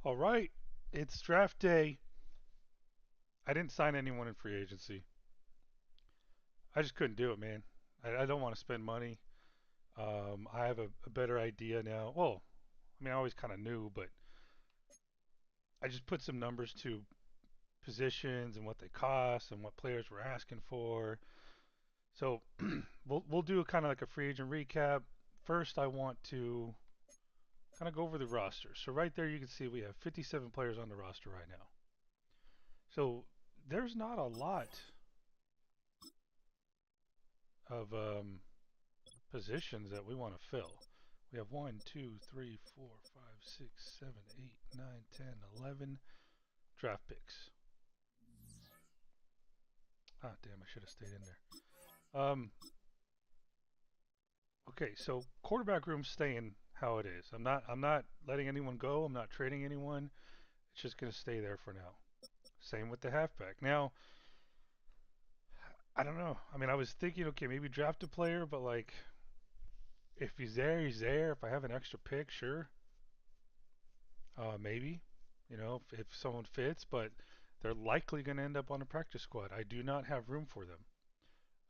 All right, it's draft day. I didn't sign anyone in free agency. I just couldn't do it, man. I don't want to spend money. I have a better idea now. Well, I mean, I always kind of knew, but I just put some numbers to positions and what they cost and what players we're asking for. So we'll do a kind of like a free agent recap. First, I want to kind of go over the roster. So right there, you can see we have 57 players on the roster right now. So there's not a lot of positions that we want to fill. We have 1, 2, 3, 4, 5, 6, 7, 8, 9, 10, 11 draft picks. Ah, damn, I should have stayed in there. Okay, so quarterback room's staying how it is. I'm not letting anyone go. I'm not trading anyone. It's just gonna stay there for now. Same with the halfback. Now, I don't know. I mean, I was thinking, okay, maybe draft a player, but like, if he's there, he's there. If I have an extra pick, sure, maybe. If someone fits, but they're likely going to end up on a practice squad. I do not have room for them.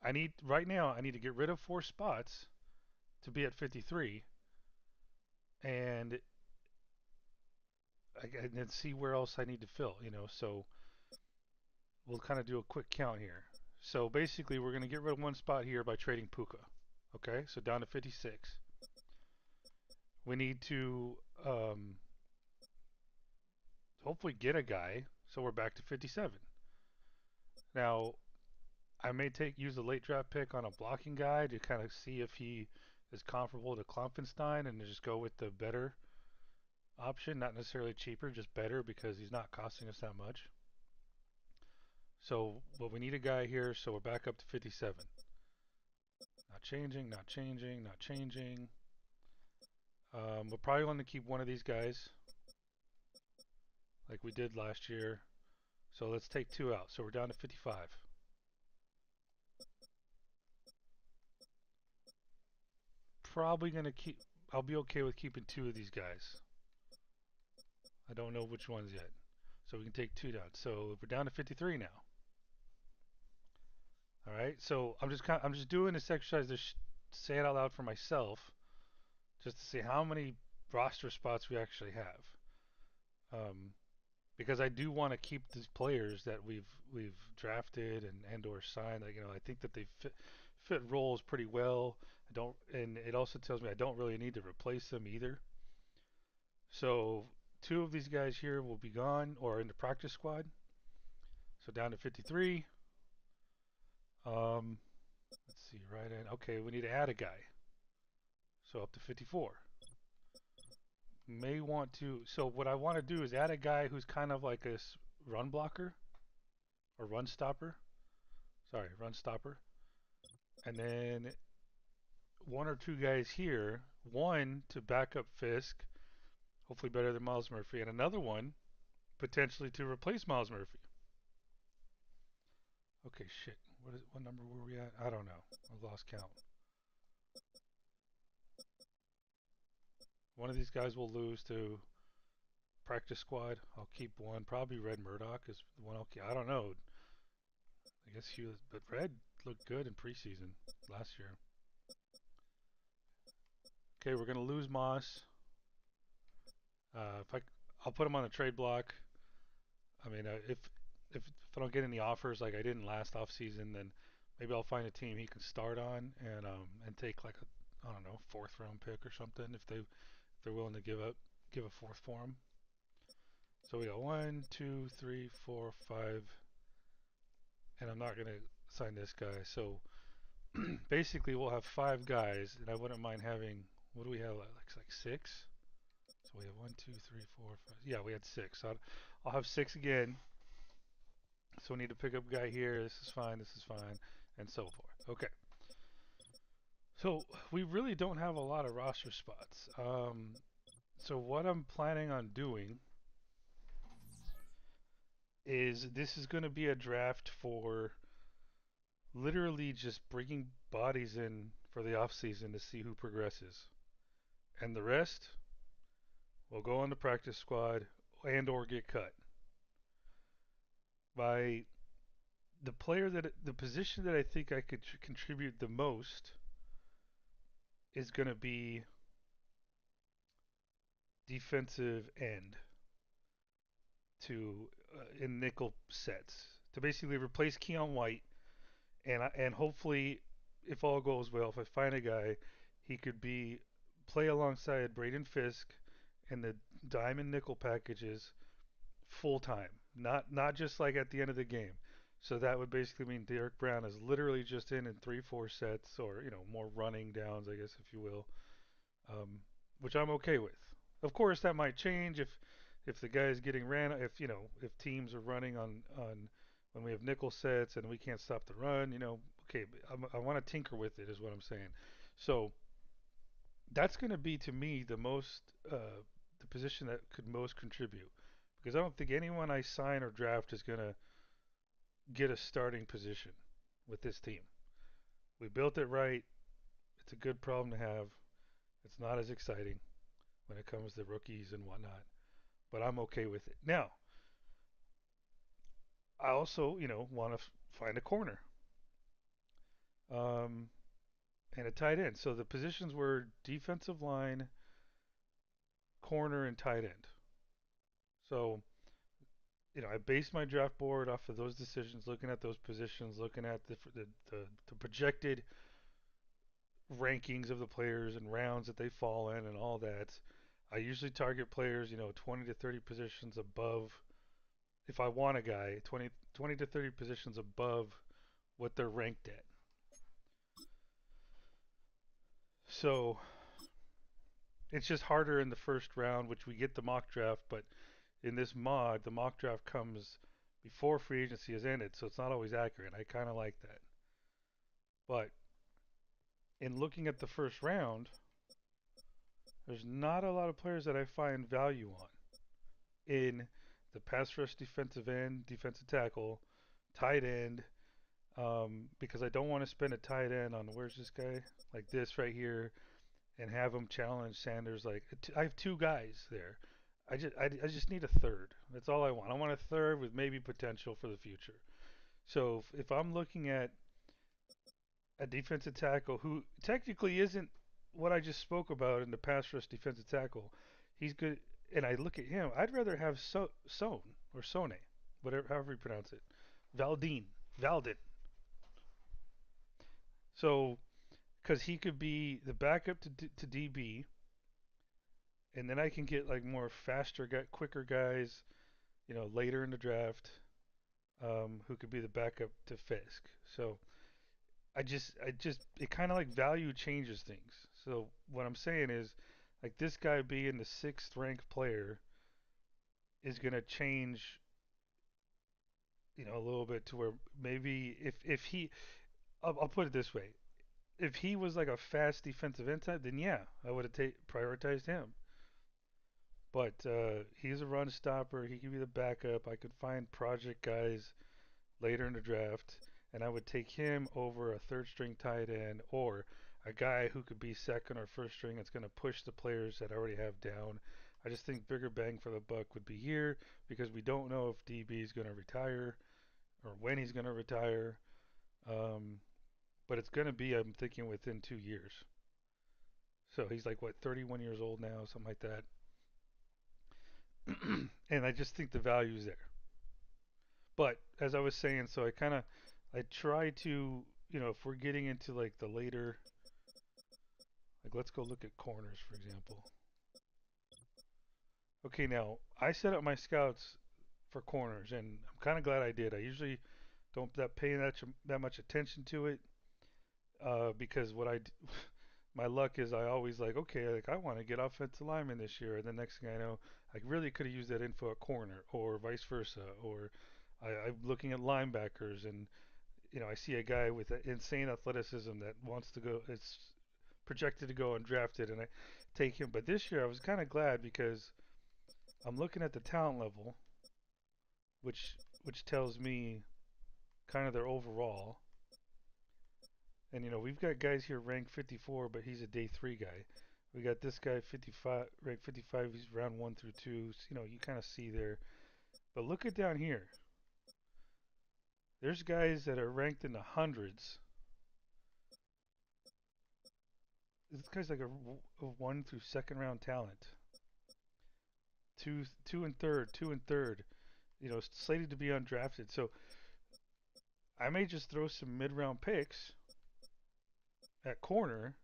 I need right now. I need to get rid of 4 spots to be at 53, and and then see where else I need to fill. So we'll kind of do a quick count here. So basically, we're going to get rid of 1 spot here by trading Puka. Okay, so down to 56. We need to hopefully get a guy, so we're back to 57. Now, I may use a late draft pick on a blocking guy to kind of see if he is comparable to Klopfenstein and just go with the better option, not necessarily cheaper, just better because he's not costing us that much. So, well, we need a guy here, so we're back up to 57. Not changing, not changing, not changing. We'll probably want to keep one of these guys like we did last year. So let's take 2 out. So we're down to 55. Probably going to keep, I'll be okay with keeping 2 of these guys. I don't know which ones yet. So we can take 2 down. So we're down to 53 now. All right. So I'm just doing this exercise to say it out loud for myself, just to see how many roster spots we actually have. Because I do want to keep these players that we've drafted and or signed. Like, I think that they fit roles pretty well. I don't, and it also tells me I don't really need to replace them either. So 2 of these guys here will be gone or in the practice squad. So down to 53. Um, let's see, right in. Okay, we need to add a guy. So up to 54. May want to. So what I want to do is add a guy who's kind of like a run blocker or run stopper. Sorry, run stopper. And then 1 or 2 guys here. One to back up Fisk, hopefully better than Miles Murphy, and another one potentially to replace Miles Murphy. Okay, shit. What number were we at? I don't know. I lost count. One of these guys will lose to practice squad. I'll keep one. Probably Red Murdoch is the one I'll keep. I don't know. I guess he was, but Red looked good in preseason last year. Okay, we're gonna lose Moss. If I'll put him on the trade block. I mean, if I don't get any offers like I didn't last off season, then maybe I'll find a team he can start on and take like a, I don't know, 4th round pick or something if they're willing to give a 4th for him. So we got 1, 2, 3, 4, 5, and I'm not gonna sign this guy. So basically, we'll have 5 guys, and I wouldn't mind having. What do we have? Like 6. So we have 1, 2, 3, 4, 5. Yeah, we had 6. So I'll have 6 again. So we need to pick up a guy here. This is fine. This is fine, and so forth. Okay. So we really don't have a lot of roster spots. So what I'm planning on doing is this is going to be a draft for literally just bringing bodies in for the off season to see who progresses, and the rest will go on the practice squad and or get cut. By the position that I think I could contribute the most is going to be defensive end to in nickel sets to basically replace Keon White and hopefully if all goes well, if I find a guy, he could be play alongside Braden Fisk in the diamond nickel packages full time, not just like at the end of the game. So that would basically mean Derek Brown is literally just in 3-4 sets, or more running downs, I guess if you will, um, which I'm okay with. Of course, that might change if the guy is getting ran, if teams are running on when we have nickel sets and we can't stop the run, okay, I want to tinker with it, is what I'm saying. So that's going to be to me the position that could most contribute because I don't think anyone I sign or draft is going to get a starting position with this team. We built it right. It's a good problem to have. It's not as exciting when it comes to rookies and whatnot, but I'm okay with it. Now, I also, want to find a corner um, and a tight end. So the positions were defensive line, corner, and tight end. So I based my draft board off of those decisions, looking at those positions, looking at the projected rankings of the players and rounds that they fall in and all that. I usually target players, 20 to 30 positions above. If I want a guy, 20 to 30 positions above what they're ranked at. So it's just harder in the first round, which we get the mock draft, but in this mod, the mock draft comes before free agency has ended, so it's not always accurate. I kind of like that. But in looking at the first round, there's not a lot of players that I find value on in the pass rush, defensive end, defensive tackle, tight end, because I don't want to spend a tight end on where's this guy like this right here and have him challenge Sanders. Like I have two guys there. I just need a third. That's all I want. I want a third with maybe potential for the future. So if I'm looking at a defensive tackle who technically isn't what I just spoke about in the pass rush defensive tackle, he's good. And I look at him. I'd rather have Sone or Sone, whatever, however you pronounce it, Valdin. So because he could be the backup to DB, and then I can get like more faster, quicker guys, later in the draft, who could be the backup to Fisk. So it kind of like value changes things. So what I'm saying is, like this guy being the sixth ranked player is gonna change, a little bit to where maybe if he, I'll put it this way, if he was like a fast defensive end type, then yeah, I would have prioritized him. But he's a run stopper. He could be the backup. I could find project guys later in the draft, and I would take him over a third string tight end or a guy who could be second or first string that's going to push the players that I already have down. I just think bigger bang for the buck would be here because we don't know if DB is going to retire or when he's going to retire. Um, but it's going to be, I'm thinking, within 2 years. So he's like, what, 31 years old now, something like that. And I just think the value is there. But as I was saying, so I try to, if we're getting into like the later, like let's go look at corners, for example. Okay, now I set up my scouts for corners, and I'm kind of glad I did. I usually don't pay that much attention to it, because my luck is I always like, okay, like I want to get offensive lineman this year, and the next thing I know, I really could have used that info at corner, or vice versa, or I'm looking at linebackers, and I see a guy with insane athleticism that wants to go. It's projected to go undrafted, and I take him. But this year, I was kind of glad because I'm looking at the talent level, which tells me kind of their overall. And we've got guys here ranked 54, but he's a day 3 guy. We got this guy 55, ranked 55. He's round 1 through 2. So, you kind of see there. But look at down here. There's guys that are ranked in the hundreds. This guy's like a 1 through 2nd round talent. Two and third, two and third. Slated to be undrafted. So I may just throw some mid-round picks at corner,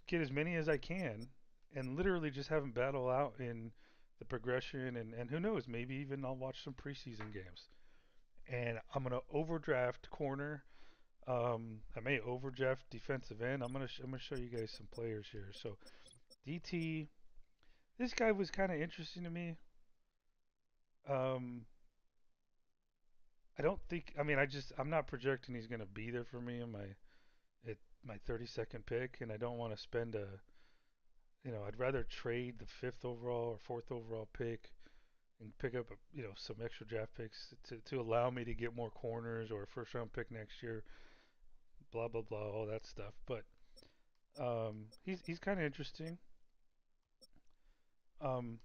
get as many as I can, and literally just have them battle out in the progression. And who knows, maybe even I'll watch some preseason games. And I'm gonna overdraft corner. I may overdraft defensive end. I'm gonna show you guys some players here. So DT, this guy was kind of interesting to me. Um, I don't think. I mean, I'm not projecting he's gonna be there for me in my 32nd pick, and I don't want to spend a. I'd rather trade the 5th overall or 4th overall pick and pick up some extra draft picks to allow me to get more corners or a first round pick next year. Blah blah blah, all that stuff. But he's kind of interesting. Um,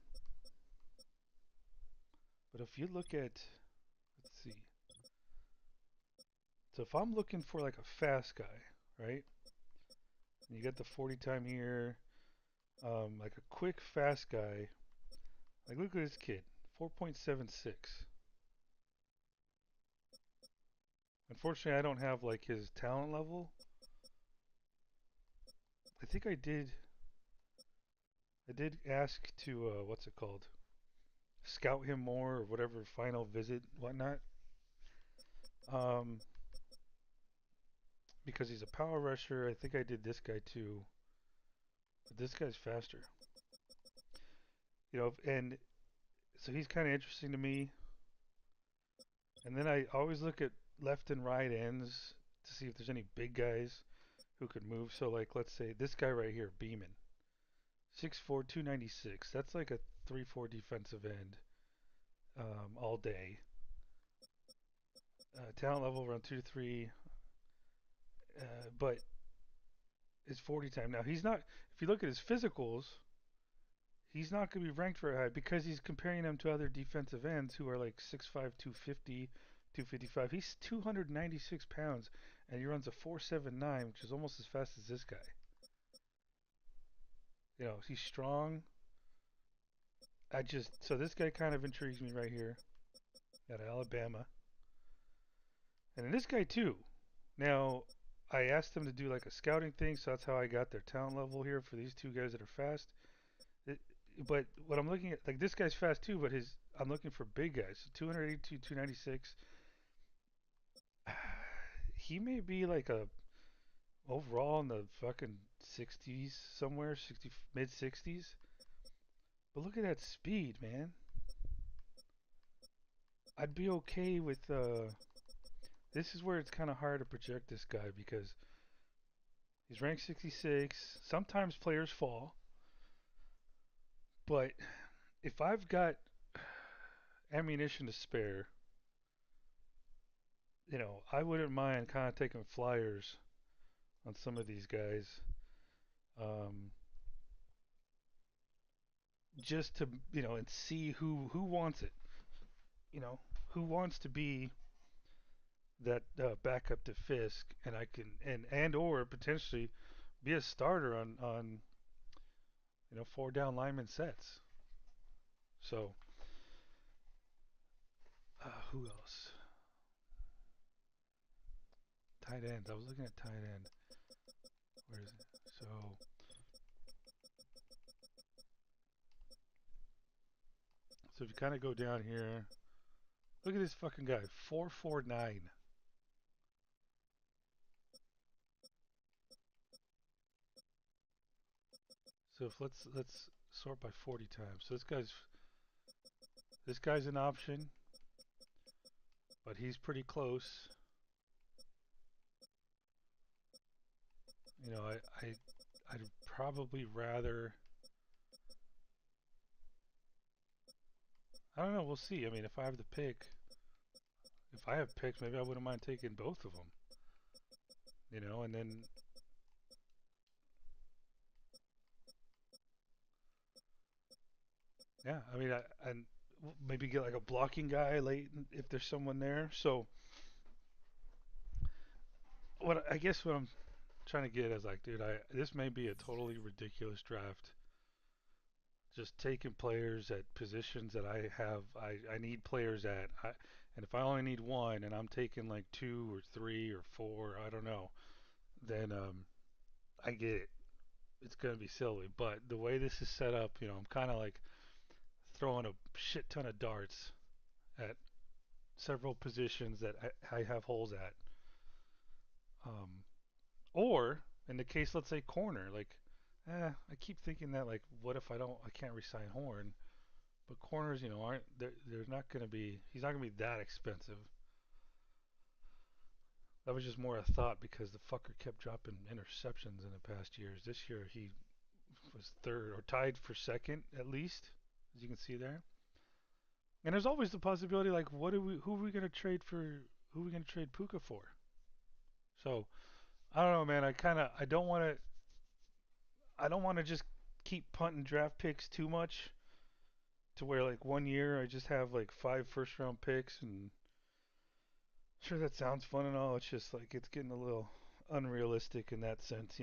but if you look at, let's see. So if I'm looking for like a fast guy, right? And you get the 40 time here, like a quick fast guy. Like look at this kid, 4.76. Unfortunately, I don't have like his talent level. I think I did. I did ask to what's it called? Scout him more or whatever, final visit, whatnot. Um, because he's a power rusher. I think I did this guy too. But this guy's faster. And so he's kind of interesting to me. And then I always look at left and right ends to see if there's any big guys who could move. So like let's say this guy right here, Beeman. 6'4", 296. That's like a 3-4 defensive end all day. Talent level around 2 to 3. But his 40 time. Now, he's not, if you look at his physicals, he's not going to be ranked very high because he's comparing him to other defensive ends who are like 6'5", 250, 255. He's 296 pounds and he runs a 4.79, which is almost as fast as this guy. He's strong. So this guy kind of intrigues me right here out of Alabama. And then this guy too. Now, I asked them to do like a scouting thing, so that's how I got their talent level here for these two guys that are fast. But what I'm looking at, like this guy's fast too, but I'm looking for big guys. So 282, 296. He may be like a overall in the fucking 60s somewhere, mid 60s. But look at that speed, man. I'd be okay with this is where it's kind of hard to project this guy because he's ranked 66. Sometimes players fall. But if I've got ammunition to spare, I wouldn't mind kind of taking flyers on some of these guys, um, just to and see who wants it. Who wants to be that backup to Fisk, and I can and or potentially be a starter on 4 down lineman sets. So who else? Tight ends. I was looking at tight end. Where is it? So if you kind of go down here, look at this fucking guy, 4.49. So let's sort by 40 times. So this guy's an option, but he's pretty close. I'd probably rather. I don't know. We'll see. I mean, if I have picks, maybe I wouldn't mind taking both of them. And then Yeah, I mean, and maybe get like a blocking guy late if there's someone there. So what I guess what I'm trying to get is like, dude, I this may be a totally ridiculous draft. Just taking players at positions that I need players at. And if I only need one, and I'm taking like two or three or four, I don't know, then I get it. It's gonna be silly. But the way this is set up, I'm kind of like throwing a shit ton of darts at several positions that I have holes at. Um, or in the case, let's say corner, like, I keep thinking that like, what if I can't resign Horn? But corners, aren't they're not going to be. He's not going to be that expensive. That was just more a thought because the fucker kept dropping interceptions in the past years. This year he was third or tied for second at least, as you can see there. And there's always the possibility like, who are we going to trade for? Who are we going to trade Puka for? So I don't know, man. I don't want to just keep punting draft picks too much to where like one year I just have like five first round picks and sure that sounds fun and all. It's just like it's getting a little unrealistic in that sense.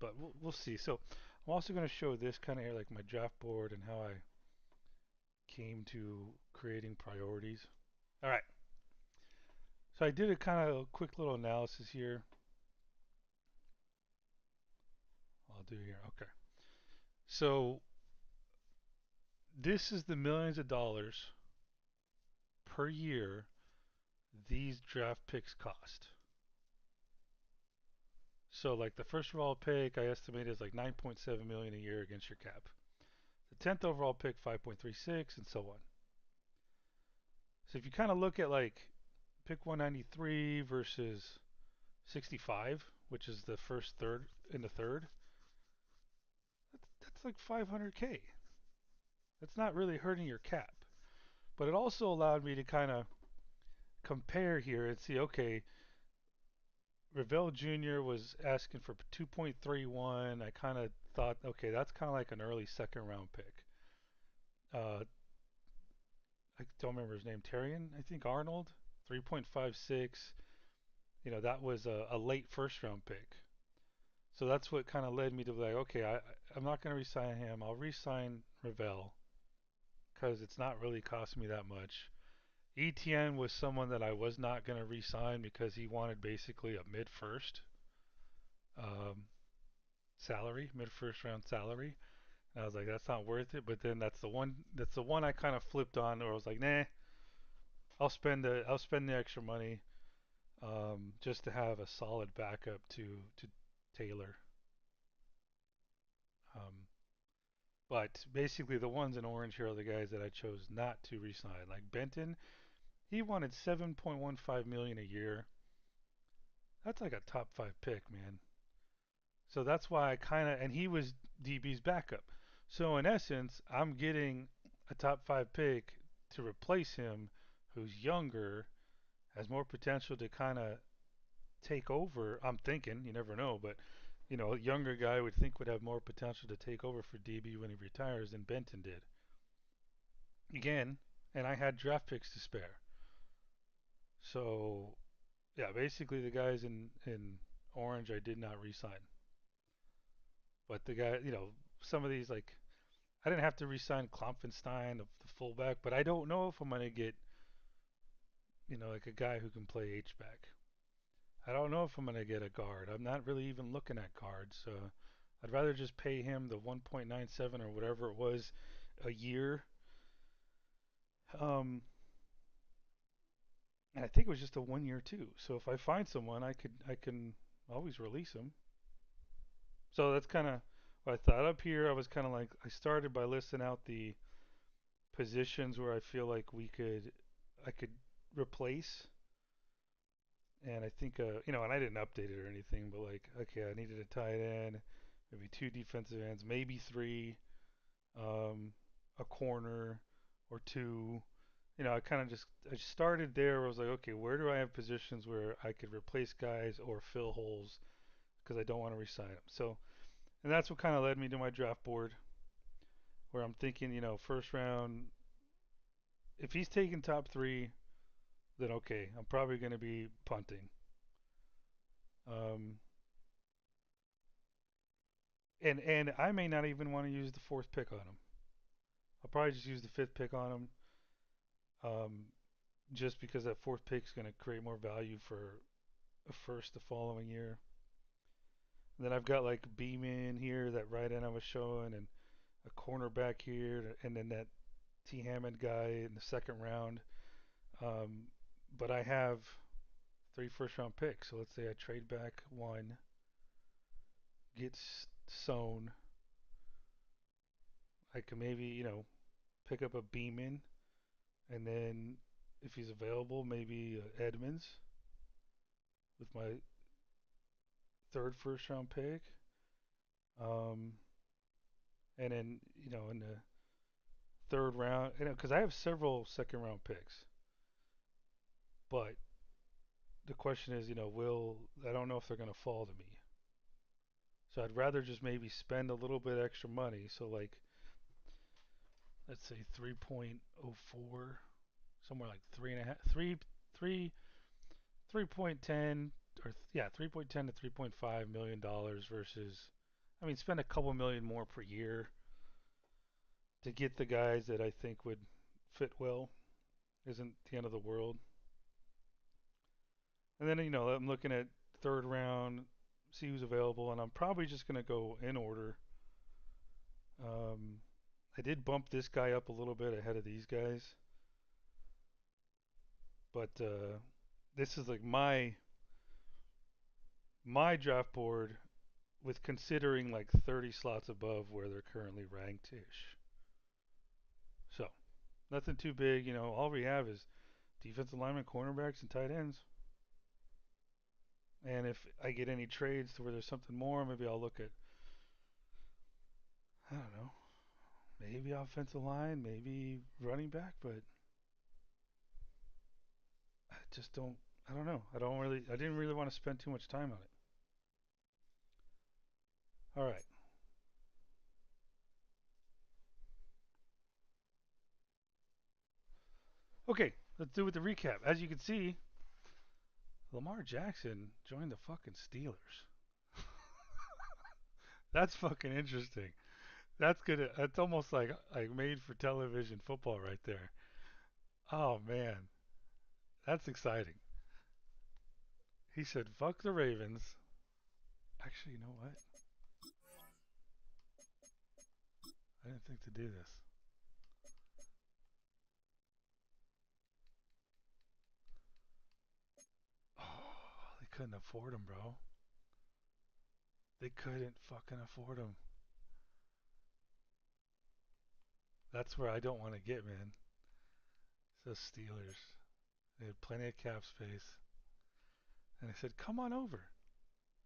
But we'll see. So I'm also going to show this kind of here like my draft board and how I came to creating priorities. All right. So I did a kind of quick little analysis here. I'll do here. Okay. So this is the millions of dollars per year these draft picks cost. So like the first overall pick, I estimate is like 9.7 million a year against your cap. The 10th overall pick, 5.36, and so on. So if you kind of look at like pick 193 versus 65, which is the first third in the third, that's like 500K. That's not really hurting your cap. But it also allowed me to kind of compare here and see, okay, Ravel Jr. was asking for 2.31. I kind of thought, okay, that's kind of like an early second round pick. Uh, I don't remember his name, Terrian, I think Arnold, 3.56. That was a late first round pick. So that's what kind of led me to be like, okay, I'm not going to resign him. I'll resign Ravel because it's not really costing me that much. ETN was someone that I was not going to resign because he wanted basically a mid first um, salary, mid first round salary. And I was like, that's not worth it. But then that's the one I kind of flipped on, where I was like, nah, I'll spend the extra money just to have a solid backup to Taylor. Um, but basically, the ones in orange here are the guys that I chose not to resign. Like Benton, he wanted 7.15 million a year. That's like a top five pick, man. So that's why I kind of and he was DB's backup. So in essence, I'm getting a top five pick to replace him, who's younger, has more potential to kind of take over. I'm thinking, you never know, but a younger guy would think would have more potential to take over for DB when he retires than Benton did. Again, and I had draft picks to spare. So yeah, basically the guys in orange I did not re-sign, but the guy, some of these like I didn't have to re-sign Klopfenstein, the fullback, but I don't know if I'm gonna get like a guy who can play H back. I don't know if I'm gonna get a guard. I'm not really even looking at guards. I'd rather just pay him the 1.97 or whatever it was a year. Um, and I think it was just a 1 year too. So if I find someone, I can always release him. So that's kind of what I thought. Up here, I was kind of like I started by listing out the positions where I feel like I could replace. And I think and I didn't update it or anything, but like okay, I needed a tight end, maybe two defensive ends, maybe three, um, a corner or two. I started there. Where I was like, okay, where do I have positions where I could replace guys or fill holes because I don't want to resign them. So, and that's what kind of led me to my draft board, where I'm thinking, first round, if he's taking top three, then okay, I'm probably going to be punting. Um, and I may not even want to use the fourth pick on him. I'll probably just use the fifth pick on him, um, just because that fourth pick is going to create more value for a first the following year. And then I've got like Beeman here, that right end I was showing, and a cornerback here, and then that T. Hammond guy in the second round. Um, but I have three first round picks. So let's say I trade back one, get Sown. I can maybe, pick up a Beeman, and then if he's available, maybe Edmonds with my third first round pick. Um, and then, in the third round, because I have several second round picks, but the question is, will I don't know if they're going to fall to me. So I'd rather just maybe spend a little bit extra money. So like, let's say 3.04, somewhere like three and a half, three, 3.10, or yeah, 3.10 to 3.5 million dollars versus, I mean, spend a couple million more per year to get the guys that I think would fit well. Isn't the end of the world. And then, I'm looking at third round, see who's available, and I'm probably just going to go in order. Um, I did bump this guy up a little bit ahead of these guys, but this is like my draft board with considering like 30 slots above where they're currently ranked ish. So nothing too big. All we have is defensive linemen, cornerbacks, and tight ends. And if I get any trades to where there's something more, maybe I'll look at, I don't know, maybe offensive line, maybe running back, but I just don't. I don't know. I didn't really want to spend too much time on it. All right. Okay, let's do with the recap. As you can see, Lamar Jackson joined the fucking Steelers. That's fucking interesting. That's good. That's almost like made for television football right there. Oh man, that's exciting. He said, "Fuck the Ravens." Actually, you know what? I didn't think to do this. Oh, they couldn't afford him, bro. They couldn't fucking afford him. That's where I don't want to get, man. So Steelers. They had plenty of cap space. And I said, come on over.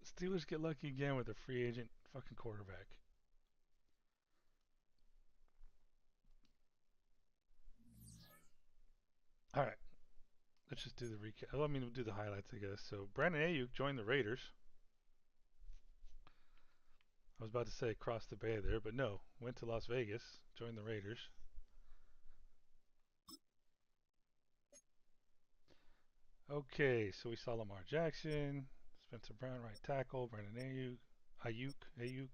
Steelers get lucky again with a free agent fucking quarterback. All right, let's just do the recap. Let me do the highlights, I guess. So Brandon Ayuk joined the Raiders. I was about to say across the bay there, but no. Went to Las Vegas, joined the Raiders. Okay, so we saw Lamar Jackson, Spencer Brown, right tackle, Brandon Ayuk.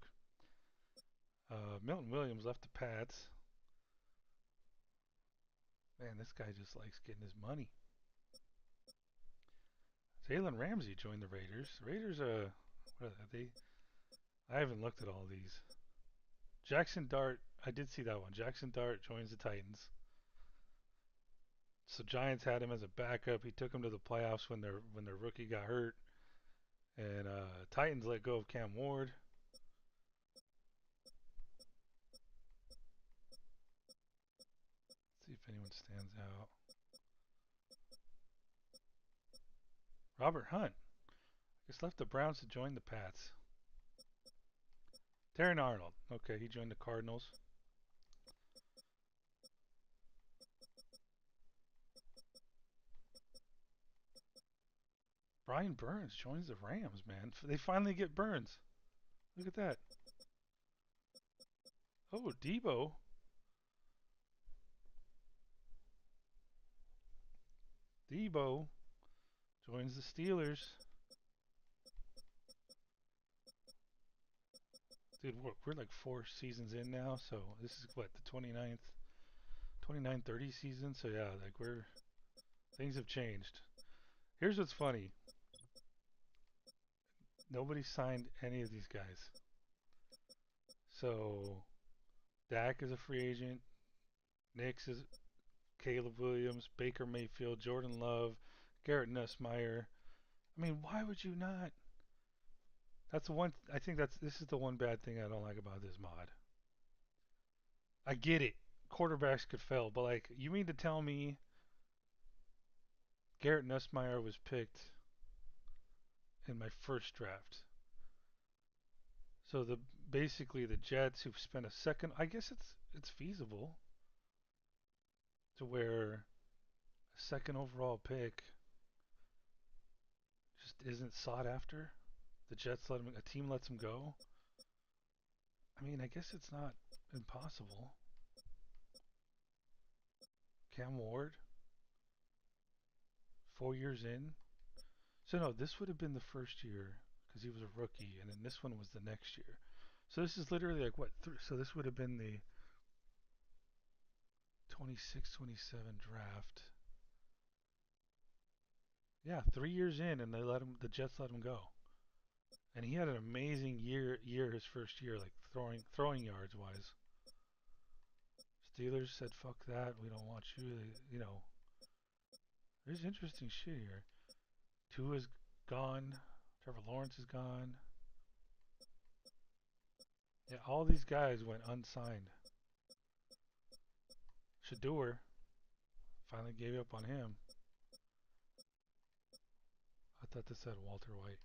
Milton Williams left the Pats. Man, this guy just likes getting his money. Jalen Ramsey joined the Raiders. Raiders, what are they? I haven't looked at all these. Jackson Dart, I did see that one. Jackson Dart joins the Titans. So Giants had him as a backup. He took him to the playoffs when their rookie got hurt, and Titans let go of Cam Ward. Let's see if anyone stands out. Robert Hunt just left the Browns to join the Pats. Darren Arnold, okay, he joined the Cardinals. Brian Burns joins the Rams, man. They finally get Burns. Look at that. Oh, Debo. Tebow joins the Steelers. Dude, we're like 4 seasons in now, so this is what, the 29-30 season. So yeah, like things have changed. Here's what's funny: nobody signed any of these guys. So Dak is a free agent. Nix is Caleb Williams, Baker Mayfield, Jordan Love, Garrett Nussmeier. I mean, why would you not? That's the one. I think this is the one bad thing I don't like about this mod. I get it. Quarterbacks could fail, but like, you mean to tell me Garrett Nussmeier was picked in my first draft? So basically the Jets who've spent a second. I guess it's feasible to where a second overall pick just isn't sought after. The Jets let him. A team lets him go. I mean, I guess it's not impossible. Cam Ward, 4 years in. So no, this would have been the first year because he was a rookie, and then this one was the next year. So this is literally like what? So this would have been the 26-27 draft. Yeah, 3 years in, and they let him. The Jets let him go, and he had an amazing year his first year, like throwing yards wise. Steelers said, "Fuck that, we don't want you." There's interesting shit here. Tua's gone. Trevor Lawrence is gone. Yeah, all these guys went unsigned. Shador finally gave up on him. I thought this said Walter White.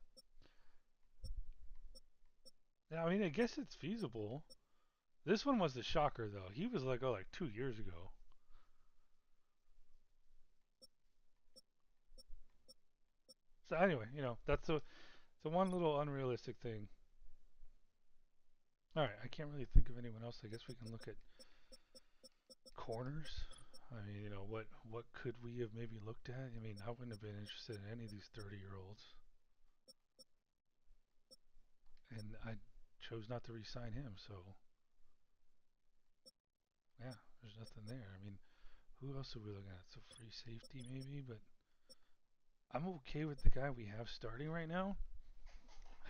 Yeah, I mean, I guess it's feasible. This one was the shocker, though. He was like, oh, like 2 years ago. So anyway, that's the one little unrealistic thing. All right, I can't really think of anyone else. I guess we can look at corners. I mean, what could we have maybe looked at? I mean, I wouldn't have been interested in any of these 30-year-olds, and I chose not to re-sign him. So yeah, there's nothing there. I mean, who else are we looking at? So free safety maybe, but I'm okay with the guy we have starting right now.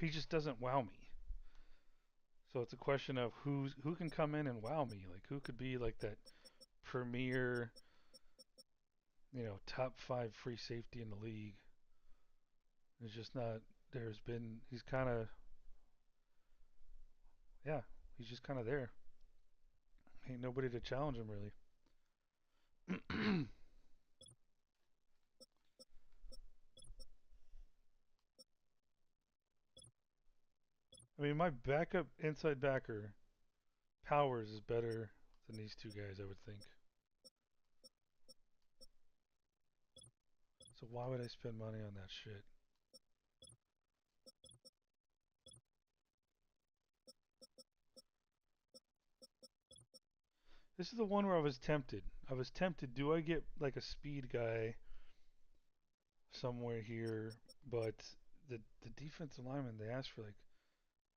He just doesn't wow me. So it's a question of who can come in and wow me. Like who could be like that premier, top 5 free safety in the league. It's just not. He's kind of, yeah, he's just kind of there. Ain't nobody to challenge him really. I mean, my backup inside backer Powers is better than these two guys, I would think. So why would I spend money on that shit? This is the one where I was tempted. I was tempted. Do I get like a speed guy somewhere here? But the defensive lineman, they asked for like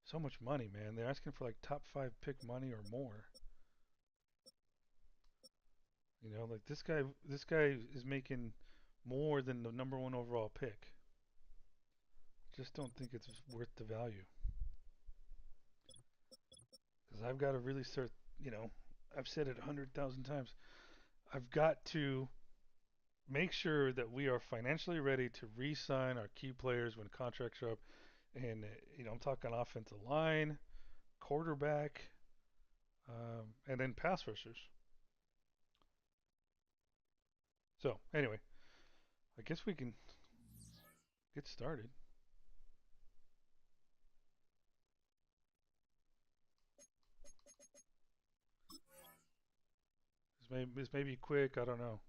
so much money, man. They're asking for like top 5 pick money or more. Like this guy is making more than the number 1 overall pick. Just don't think it's worth the value. Because I've got to really start. You know, I've said it 100,000 times. I've got to make sure that we are financially ready to re-sign our key players when contracts are up. And I'm talking offensive line, quarterback, and then pass rushers. So anyway, I guess we can get started. This may be quick. I don't know.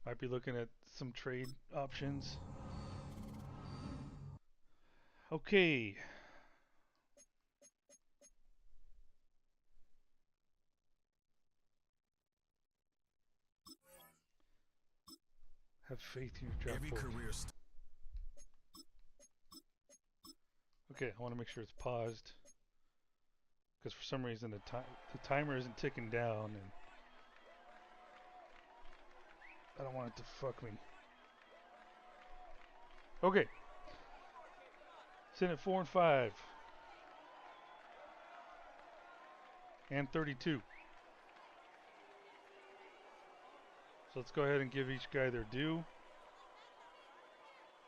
Might be looking at some trade options. Okay. Have faith in your draft board. Okay, I want to make sure it's paused because for some reason the timer isn't ticking down, and I don't want it to fuck me. Okay, sitting at 4 and 5 and 32. So let's go ahead and give each guy their due.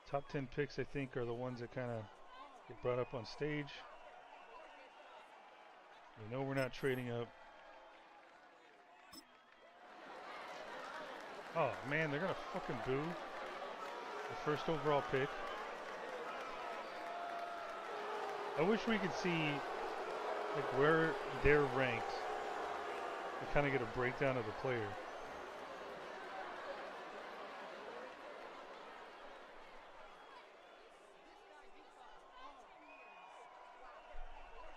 Top 10 picks, I think, are the ones that kind of get brought up on stage. We know we're not trading up. Oh man, they're gonna fucking boo the first overall pick. I wish we could see like where they're ranked and kind of get a breakdown of the player.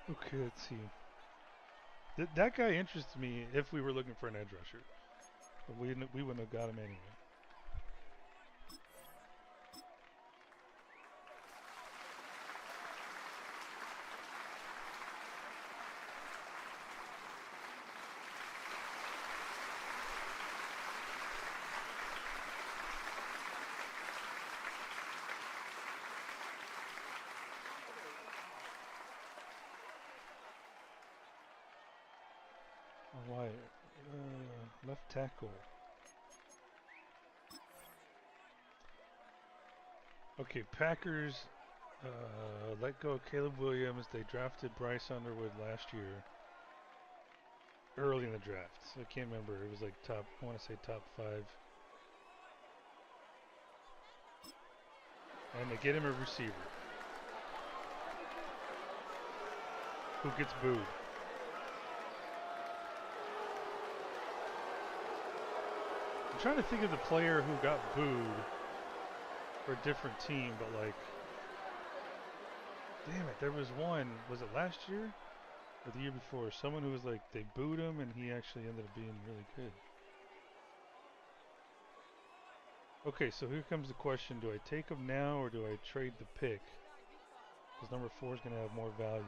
Okay, let's see. That guy interests me if we were looking for an edge rusher. But we wouldn't have got him anyway. Why? Left tackle. Okay, Packers let go of Caleb Williams. They drafted Bryce Underwood last year, early in the draft. So I can't remember. It was like top, I want to say top 5. And they get him a receiver who gets booed. I'm trying to think of the player who got booed for a different team, but like, damn it, there was one. Was it last year or the year before? Someone who was like, they booed him and he actually ended up being really good. Okay, so here comes the question. Do I take him now or do I trade the pick? Because number 4 is going to have more value.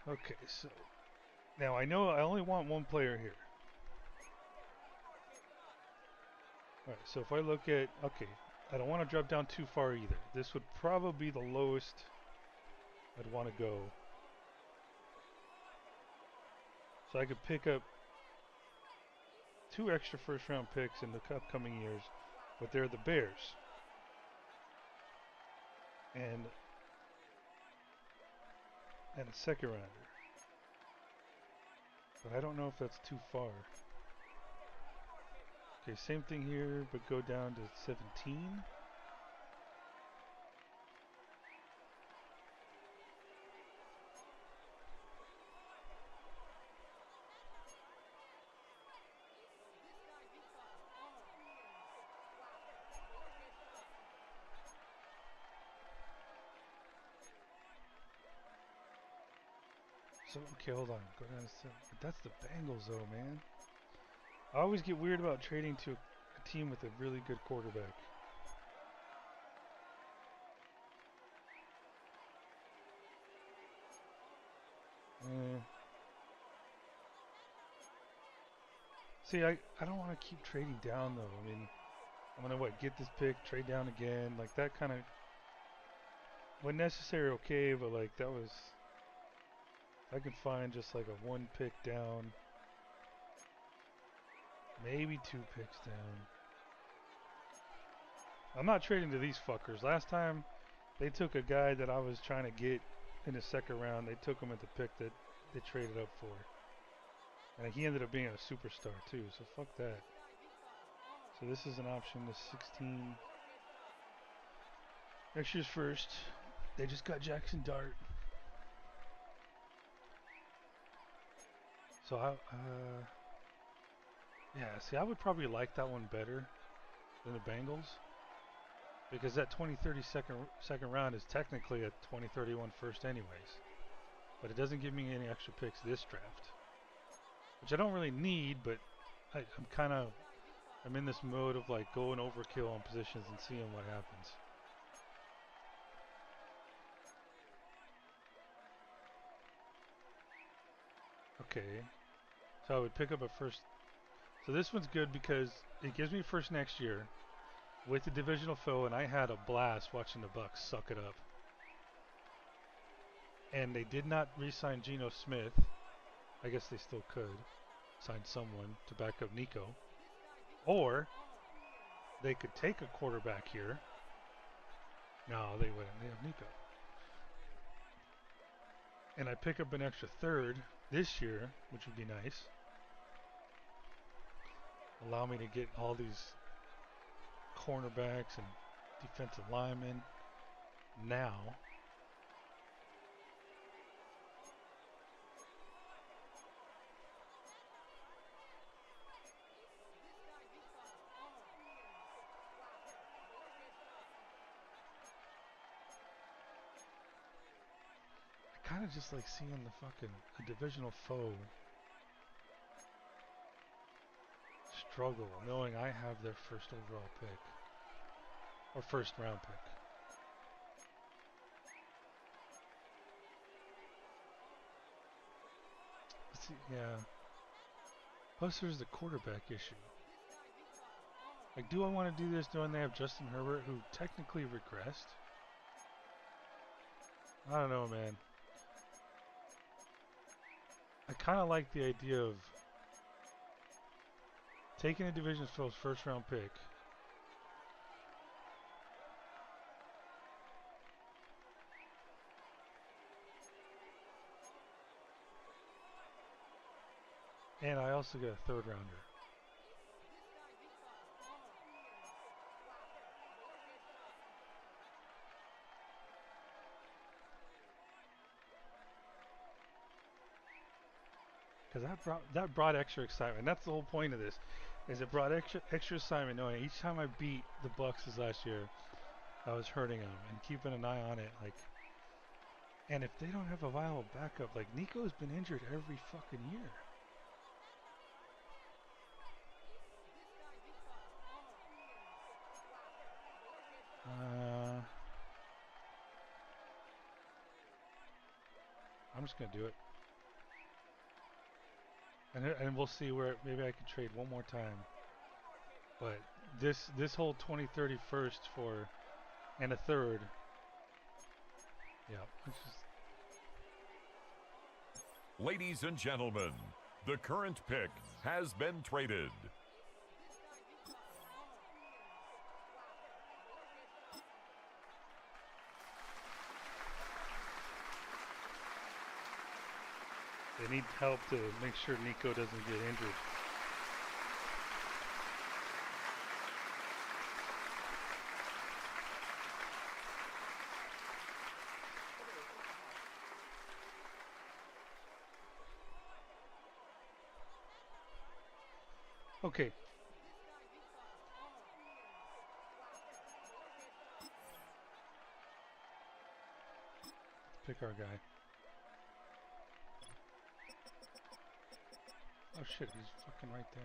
Okay, so now I know I only want one player here. Alright, so if I look at, okay, I don't want to drop down too far either. This would probably be the lowest I'd want to go. So I could pick up 2 extra first round picks in the upcoming years, but they're the Bears. And a second rounder. But I don't know if that's too far. Okay, same thing here, but go down to 17. So, okay, hold on. Go down to 7. But that's the Bengals, though, man. I always get weird about trading to a team with a really good quarterback. See, I don't want to keep trading down, though. I mean, I'm going to, what, get this pick, trade down again. Like, that kind of, when necessary, okay, but, like, that was, if I can find just, like, a 1 pick down, maybe 2 picks down. I'm not trading to these fuckers. Last time, they took a guy that I was trying to get in the second round. They took him at the pick that they traded up for. And he ended up being a superstar, too, so fuck that. So this is an option to 16. Next year's first. They just got Jackson Dart. So yeah, see, I would probably like that one better than the Bengals because that 2030 second round is technically a 2031 first anyways. but it doesn't give me any extra picks this draft, which I don't really need, but I'm in this mode of like going overkill on positions and seeing what happens. Okay, so I would pick up a first. So this one's good because it gives me first next year with the divisional foe, and I had a blast watching the Bucks suck it up. And they did not re-sign Geno Smith. I guess they still could sign someone to back up Nico, or they could take a quarterback here. No, they wouldn't. They have Nico. And I pick up an extra third this year, which would be nice. Allow me to get all these cornerbacks and defensive linemen now. I kind of just like seeing the fucking a divisional foe struggle, knowing I have their first overall pick or first round pick. Let's see, yeah. Plus, there's the quarterback issue. Like, do I want to do this knowing they have Justin Herbert, who technically regressed? I don't know, man. I kind of like the idea of taking a division foe's first round pick. And I also get a third rounder. Because that brought extra excitement. That's the whole point of this, is it brought extra excitement knowing each time I beat the Bucks this last year, I was hurting them and keeping an eye on it. Like, and if they don't have a viable backup, like Nico's been injured every fucking year. I'm just gonna do it, and we'll see where maybe I could trade one more time. But this whole 2030 first for and a third. Yeah, Ladies and gentlemen, the current pick has been traded. they need help to make sure Nico doesn't get injured. Okay. Pick our guy. Oh shit, he's fucking right there.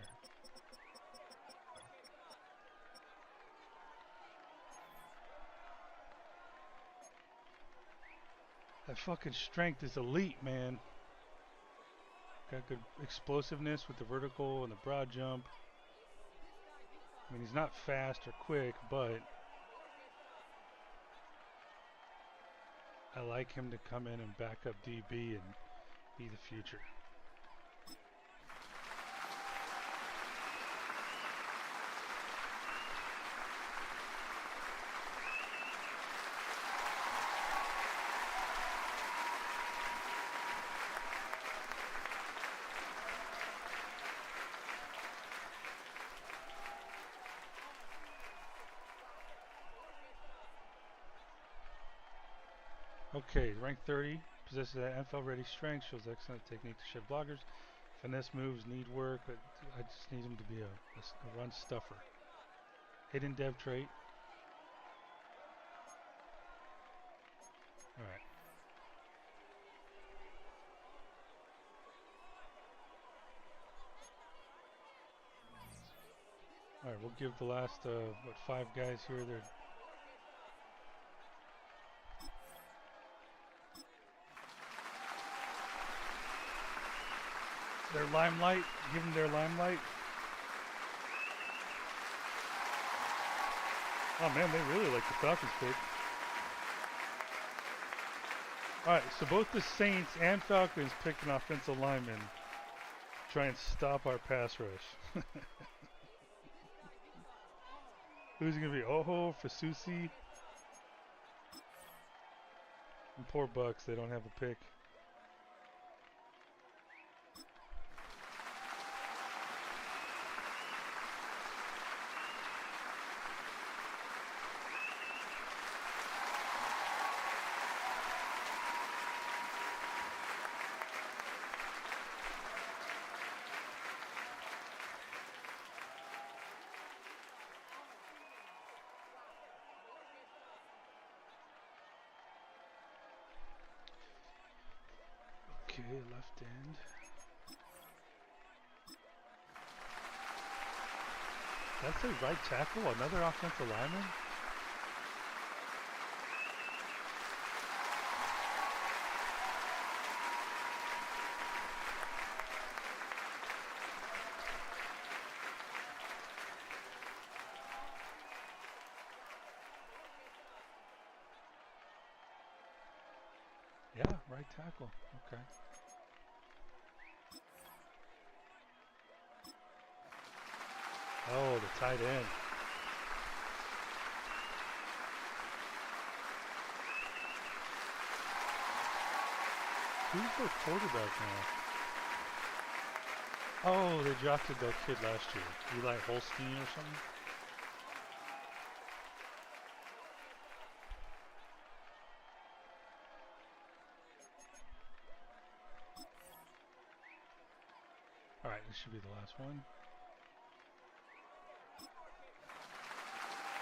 That fucking strength is elite, man. Got good explosiveness with the vertical and the broad jump. I mean, he's not fast or quick, but I like him to come in and back up DB and be the future. Okay, rank 30, possesses that NFL ready strength, shows excellent technique to shed blockers. Finesse moves need work, but I just need him to be a run stuffer. Hidden dev trait. Alright. right, we'll give the last what 5 guys here their limelight. Give them their limelight. Oh man, they really like the Falcons pick. All right, so both the Saints and Falcons picked an offensive lineman to try and stop our pass rush. Who's it gonna be? Oho, Fasusi, and poor Bucks. They don't have a pick. Okay, left end. That's a right tackle. Another offensive lineman. Yeah, right tackle. Okay. Oh, the tight end. Who's their quarterback now? Oh, they drafted that kid last year. Eli Holstein or something? Alright, this should be the last one.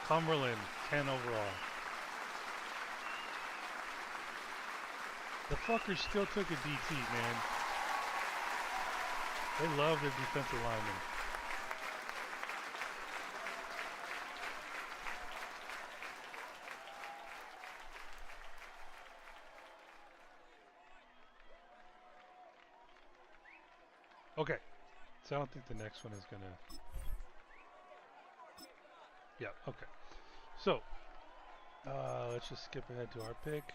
Cumberland, 10 overall. The fuckers still took a DT, man. They love their defensive linemen. Okay, so I don't think the next one is gonna. Yeah, okay. So, let's just skip ahead to our pick.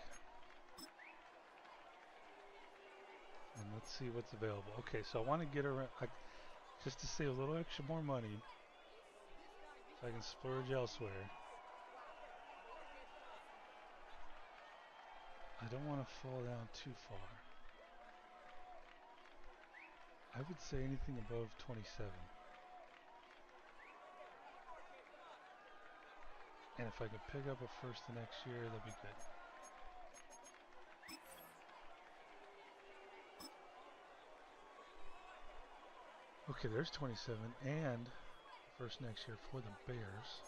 And let's see what's available. Okay, so I want to get around, just to save a little extra more money, so I can splurge elsewhere. I don't want to fall down too far. I would say anything above 27. And if I could pick up a first the next year, that'd be good. Okay, there's 27 and first next year for the Bears.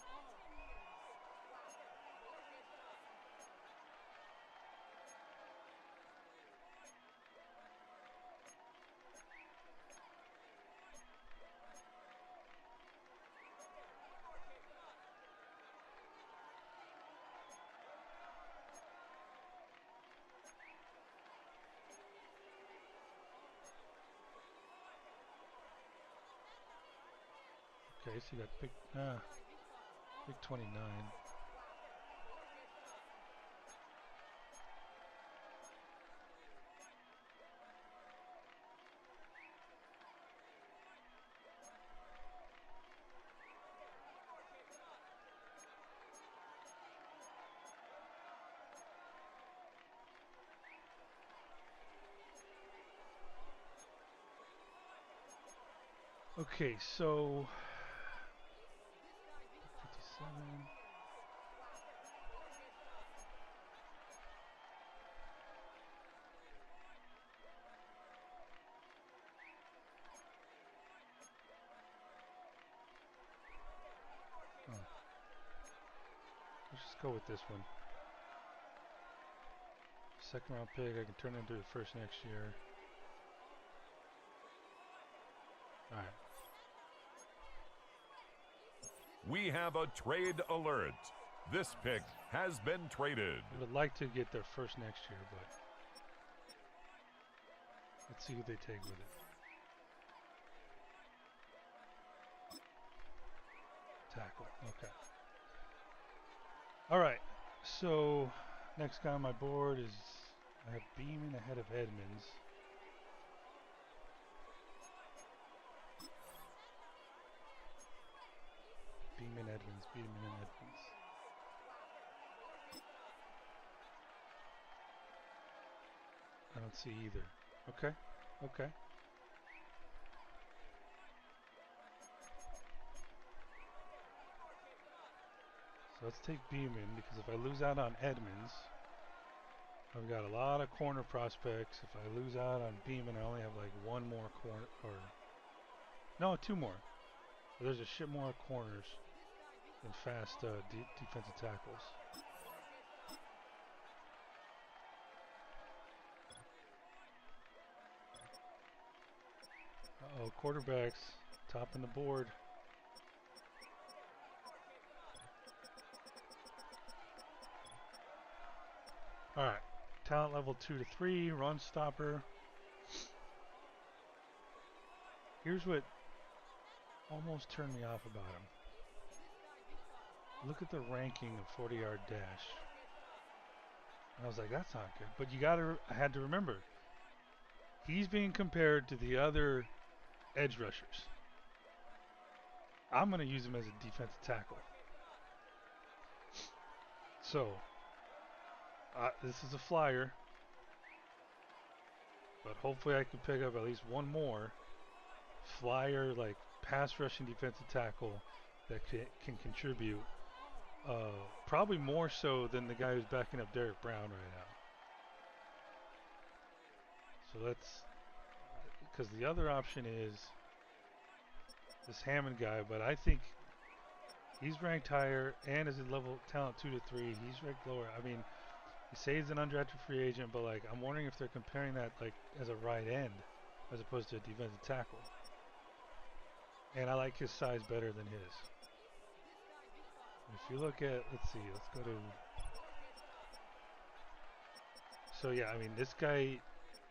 Okay, so you got pick 29. Okay, so 57. Oh, let's just go with this one. Second round pick, I can turn into the first next year. Alright. we have a trade alert. This pick has been traded. I would like to get there first next year, but let's see who they take with it. Tackle. Okay. All right. So next guy on my board is I have Beeman ahead of Edmonds. Beeman, Edmonds, Beeman, and Edmonds. I don't see either. Okay. Okay. So let's take Beeman because if I lose out on Edmonds, I've got a lot of corner prospects. If I lose out on Beeman, I only have like one more corner, or no, two more. But there's a shit more corners than fast defensive tackles. Uh-oh, quarterbacks topping the board. All right, talent level 2 to 3, run stopper. Here's what almost turned me off about him. Look at the ranking of 40-yard dash. And I was like, that's not good. But I had to remember, he's being compared to the other edge rushers. I'm going to use him as a defensive tackle. So, this is a flyer, but hopefully I can pick up at least one more flyer, like pass rushing defensive tackle that can contribute. Probably more so than the guy who's backing up Derek Brown right now. So let's, because the other option is this Hammond guy, but I think he's ranked higher and is a level talent 2 to 3. He's ranked lower. I mean, you say he's an undrafted free agent, but like I'm wondering if they're comparing that like as a right end as opposed to a defensive tackle. And I like his size better than his. If you look at, let's see, let's go to. So yeah, I mean this guy,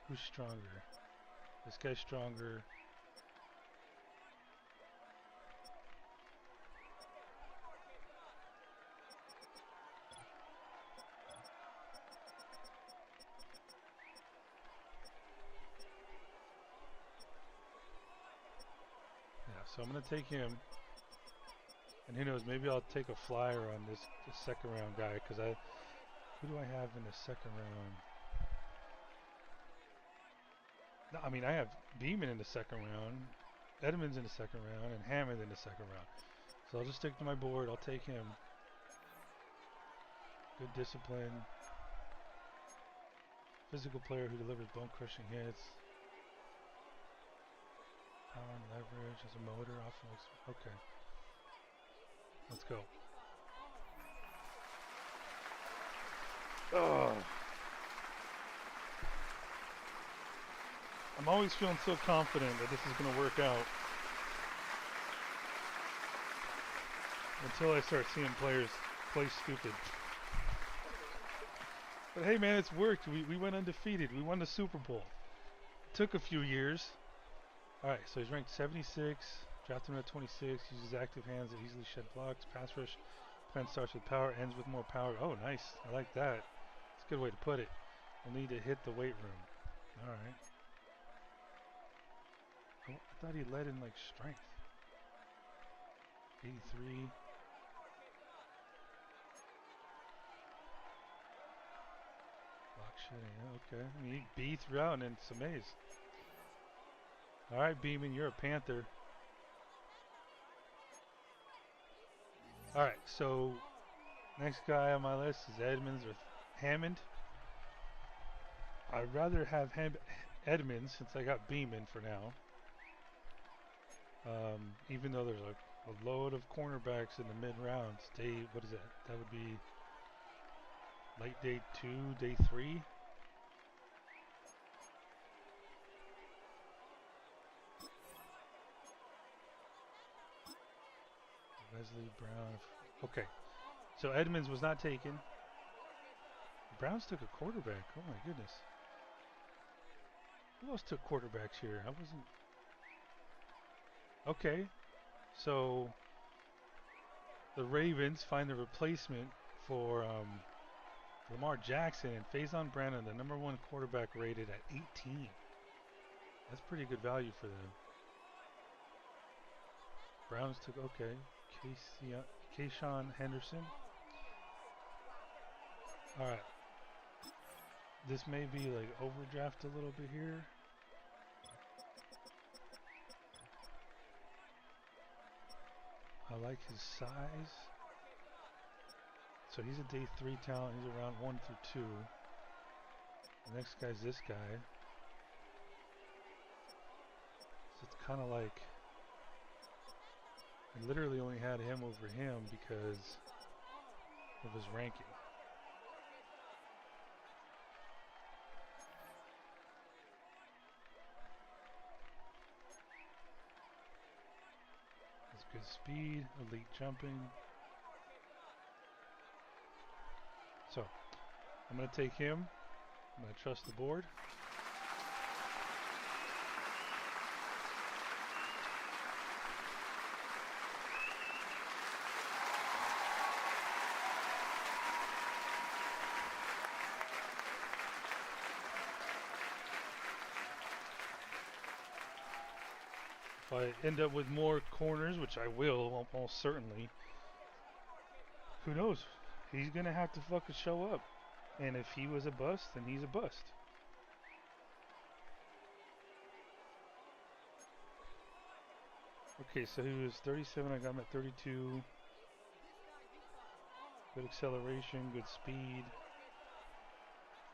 who's stronger? This guy's stronger. Yeah, so I'm gonna take him. And who knows, maybe I'll take a flyer on this second round guy because who do I have in the second round? No, I mean I have Beeman in the second round, Edmonds in the second round, and Hammond in the second round. So I'll just stick to my board. I'll take him. Good discipline, physical player who delivers bone-crushing hits, power and leverage, has a motor, often looks okay. Let's go. Oh. I'm always feeling so confident that this is going to work out until I start seeing players play stupid. But hey, man, it's worked. We went undefeated. We won the Super Bowl. It took a few years. All right, so he's ranked 76. Drafted him at 26. Uses active hands that easily shed blocks. Pass rush plan starts with power, ends with more power. Oh, nice. I like that. It's a good way to put it. We'll need to hit the weight room. All right. I thought he led in like strength. 83. Block shedding. Okay. I mean, he B throughout and it's amazing. All right, Beeman, you're a Panther. All right, so next guy on my list is Edmonds or Hammond. I'd rather have Edmonds since I got Beeman for now. Even though there's a load of cornerbacks in the mid rounds. What is that? That would be late day 2, day 3. Leslie Brown. Okay, so Edmonds was not taken. The Browns took a quarterback. Oh my goodness. Who else took quarterbacks here? I wasn't. Okay, so the Ravens find the replacement for Lamar Jackson and Faison Brandon, the number one quarterback rated at 18. That's pretty good value for them. Browns took, okay, Kayshawn Henderson. All right. This may be like overdraft a little bit here. I like his size. So he's a day 3 talent. He's around 1 through 2. The next guy's this guy. So it's kind of like I literally only had him over him because of his ranking. That's good speed, elite jumping. So I'm going to take him. I'm going to trust the board. If I end up with more corners, which I will almost certainly, who knows? He's going to have to fucking show up. And if he was a bust, then he's a bust. Okay, so he was 37. I got him at 32. Good acceleration, good speed.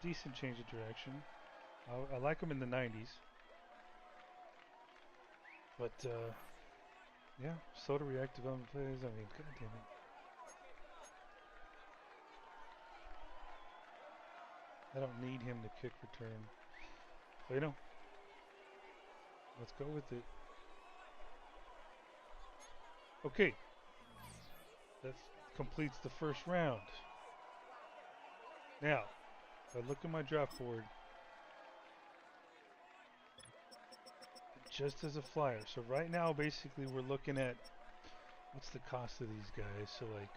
Decent change of direction. I like him in the 90s. But, yeah, Soda reactive on plays. I mean, god damn it. I don't need him to kick return. So, let's go with it. Okay, that completes the first round. Now, if I look at my draft board, just as a flyer. So right now, basically, we're looking at what's the cost of these guys. So like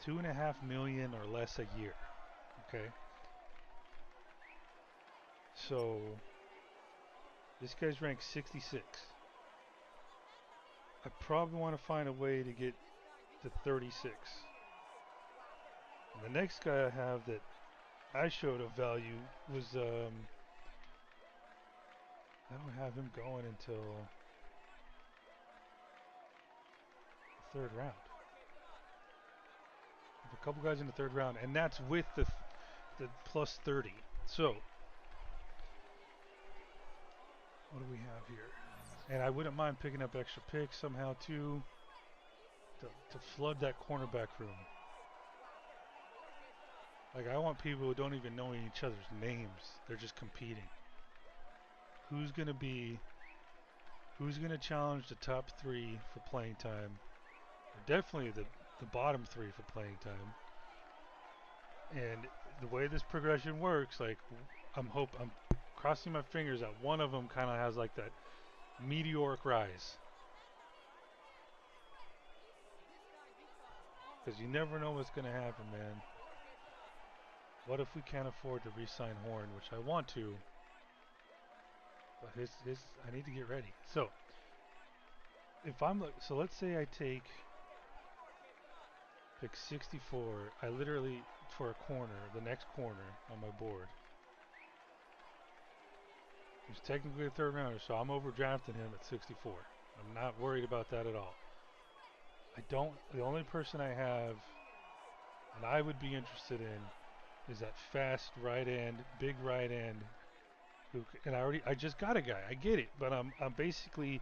$2.5 million or less a year. Okay. So this guy's ranked 66. I probably want to find a way to get to 36. And the next guy I have that I showed of value was I don't have him going until the third round. I have a couple guys in the third round, and that's with the plus 30. So what do we have here? And I wouldn't mind picking up extra picks somehow too to flood that cornerback room. Like I want people who don't even know each other's names. They're just competing. Who's gonna be who's gonna challenge the top 3 for playing time, or definitely the bottom 3 for playing time. And the way this progression works, like I'm crossing my fingers that one of them kind of has like that meteoric rise. Because you never know what's going to happen, man. What if we can't afford to re-sign Horn, which I want to, but his I need to get ready. So if I'm so let's say I take pick 64. I literally for a corner, the next corner on my board. He's technically a third rounder, so I'm overdrafting him at 64. I'm not worried about that at all. I don't. The only person I have, and I would be interested in, is that fast right end, big right end. Who and I just got a guy. I get it, but I'm basically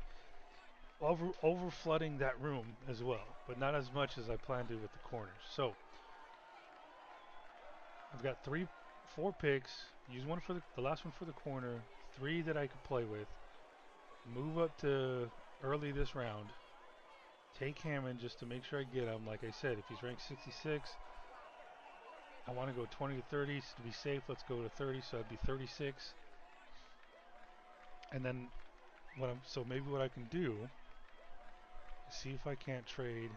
over flooding that room as well, but not as much as I plan to with the corners. So I've got 4 picks. Use one for the last one for the corner. 3 that I could play with. Move up to early this round. take Hammond just to make sure I get him. Like I said, if he's ranked 66, I want to go 20 to 30 to be safe. Let's go to 30, so that'd be 36. And then so maybe what I can do is see if I can't trade.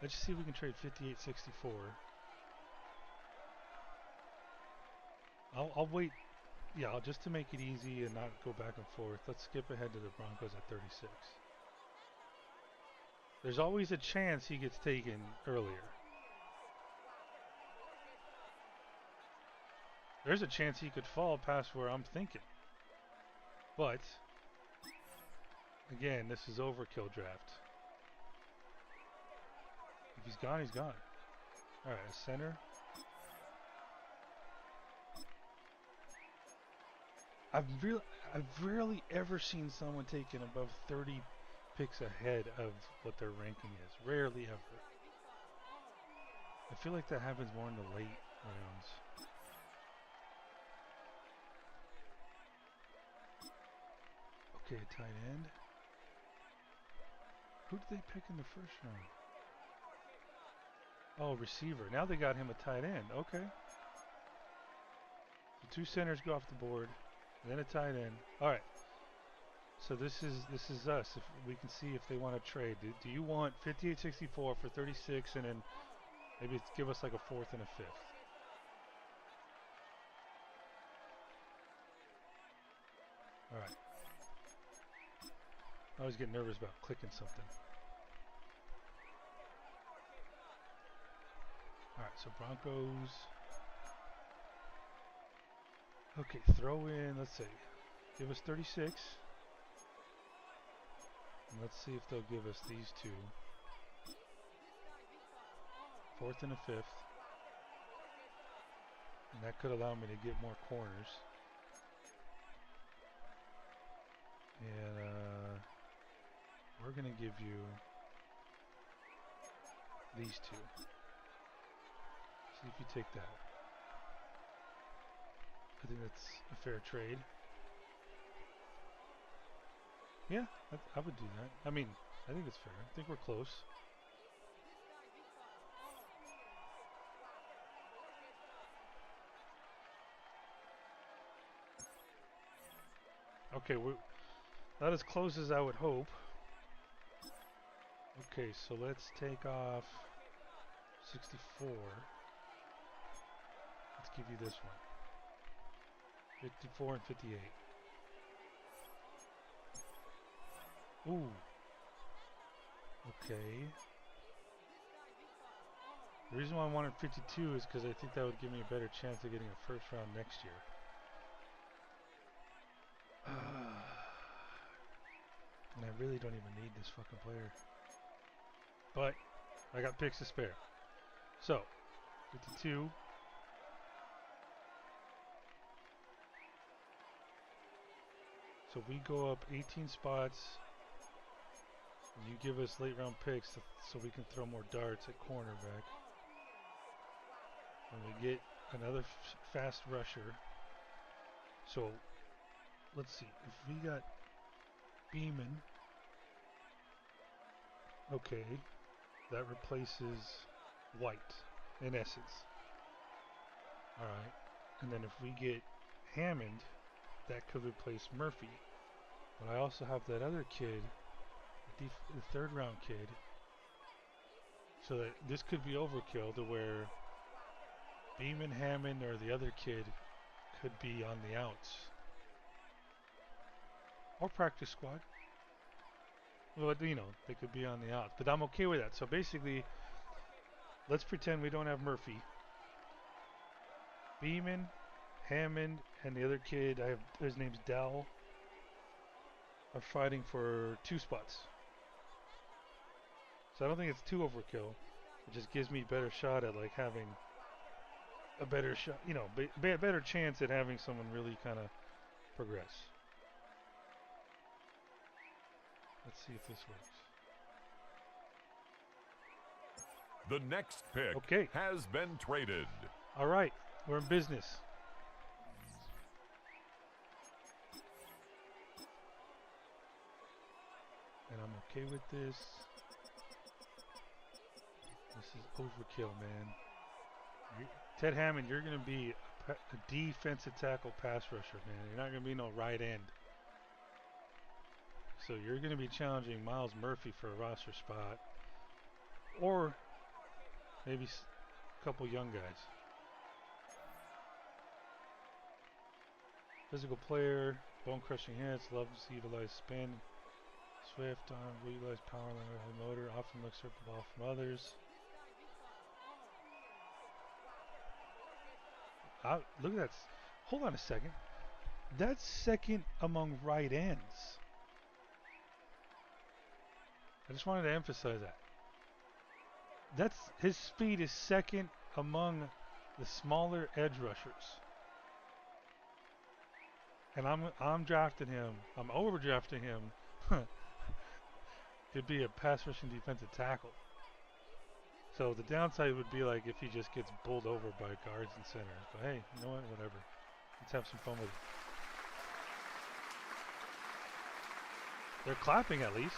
Let's just see if we can trade 58-64. I'll wait. Yeah, just to make it easy and not go back and forth. Let's skip ahead to the Broncos at 36. There's always a chance he gets taken earlier. There's a chance he could fall past where I'm thinking. But, again, this is overkill draft. If he's gone, he's gone. Alright, a center. I've rarely ever seen someone taken above 30 picks ahead of what their ranking is. Rarely ever. I feel like that happens more in the late rounds. Okay, a tight end. Who did they pick in the first round? Oh, receiver. Now they got him a tight end. Okay. So 2 centers go off the board, and then a tight end. All right. So this is us. If we can see if they want to trade. Do you want 58-64 for 36, and then maybe give us like a fourth and a fifth? All right. I always get nervous about clicking something. All right. So Broncos. Okay. Throw in. Let's see. Give us 36. And let's see if they'll give us these two. Fourth and a fifth. And that could allow me to get more corners. And we're going to give you these two. See if you take that. I think that's a fair trade. Yeah, I would do that. I mean, I think it's fair. I think we're close. Okay, we're not as close as I would hope. Okay, so let's take off 64. Let's give you this one. 54 and 58. Ooh. Okay. The reason why I wanted 52 is because I think that would give me a better chance of getting a first round next year. And I really don't even need this fucking player. But I got picks to spare. So, 52. So we go up 18 spots. And you give us late round picks so we can throw more darts at cornerback. And we get another fast rusher. So let's see. If we got Beeman. Okay. That replaces White, in essence. Alright. And then if we get Hammond, that could replace Murphy. But I also have that other kid, the third round kid. So that this could be overkill to where Beeman, Hammond, or the other kid could be on the outs. Or practice squad. Well, you know, they could be on the outs. But I'm okay with that. So basically, let's pretend we don't have Murphy. Beeman, Hammond, and the other kid, his name's Dell, are fighting for 2 spots. So I don't think it's too overkill. It just gives me a better shot at like having a better shot, you know, better chance at having someone really kind of progress. Let's see if this works. The next pick has been traded. All right, we're in business. And I'm okay with this. This is overkill, man. You, Ted Hammond, you're going to be a defensive tackle pass rusher, man. You're not going to be no right end. So you're going to be challenging Miles Murphy for a roster spot, or maybe a couple young guys. Physical player, bone crushing hits, loves to utilize spin, swift arm, will utilize power line or high motor, often looks to rip the ball from others. Look at that. Hold on a second. That's second among right ends. I just wanted to emphasize that. That's his speed is second among the smaller edge rushers. And I'm drafting him. I'm overdrafting him to be a pass rushing defensive tackle. So the downside would be like if he just gets bowled over by guards and centers. But hey, you know what? Whatever. Let's have some fun with it. They're clapping at least.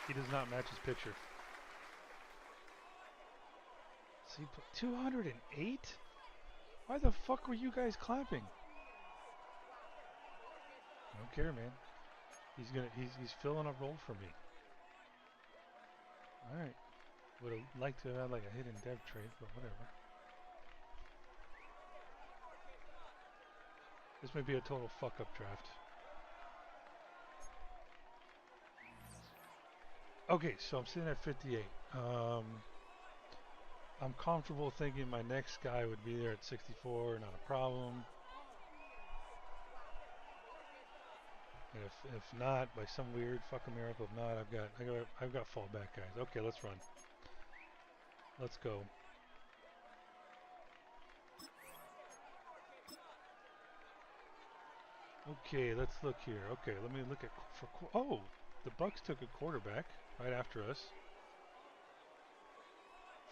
He does not match his picture. So he put 208? Why the fuck were you guys clapping? I don't care, man. He's filling a role for me. All right. Would have liked to have had like a hidden dev trait, but whatever. This may be a total fuck up draft. Okay, so I'm sitting at 58. I'm comfortable thinking my next guy would be there at 64, not a problem. And if not, by some weird fucking miracle, if not, I've got fallback guys. Okay, let's run. Let's go. Okay, let's look here. Okay, let me look at oh, the Bucks took a quarterback right after us.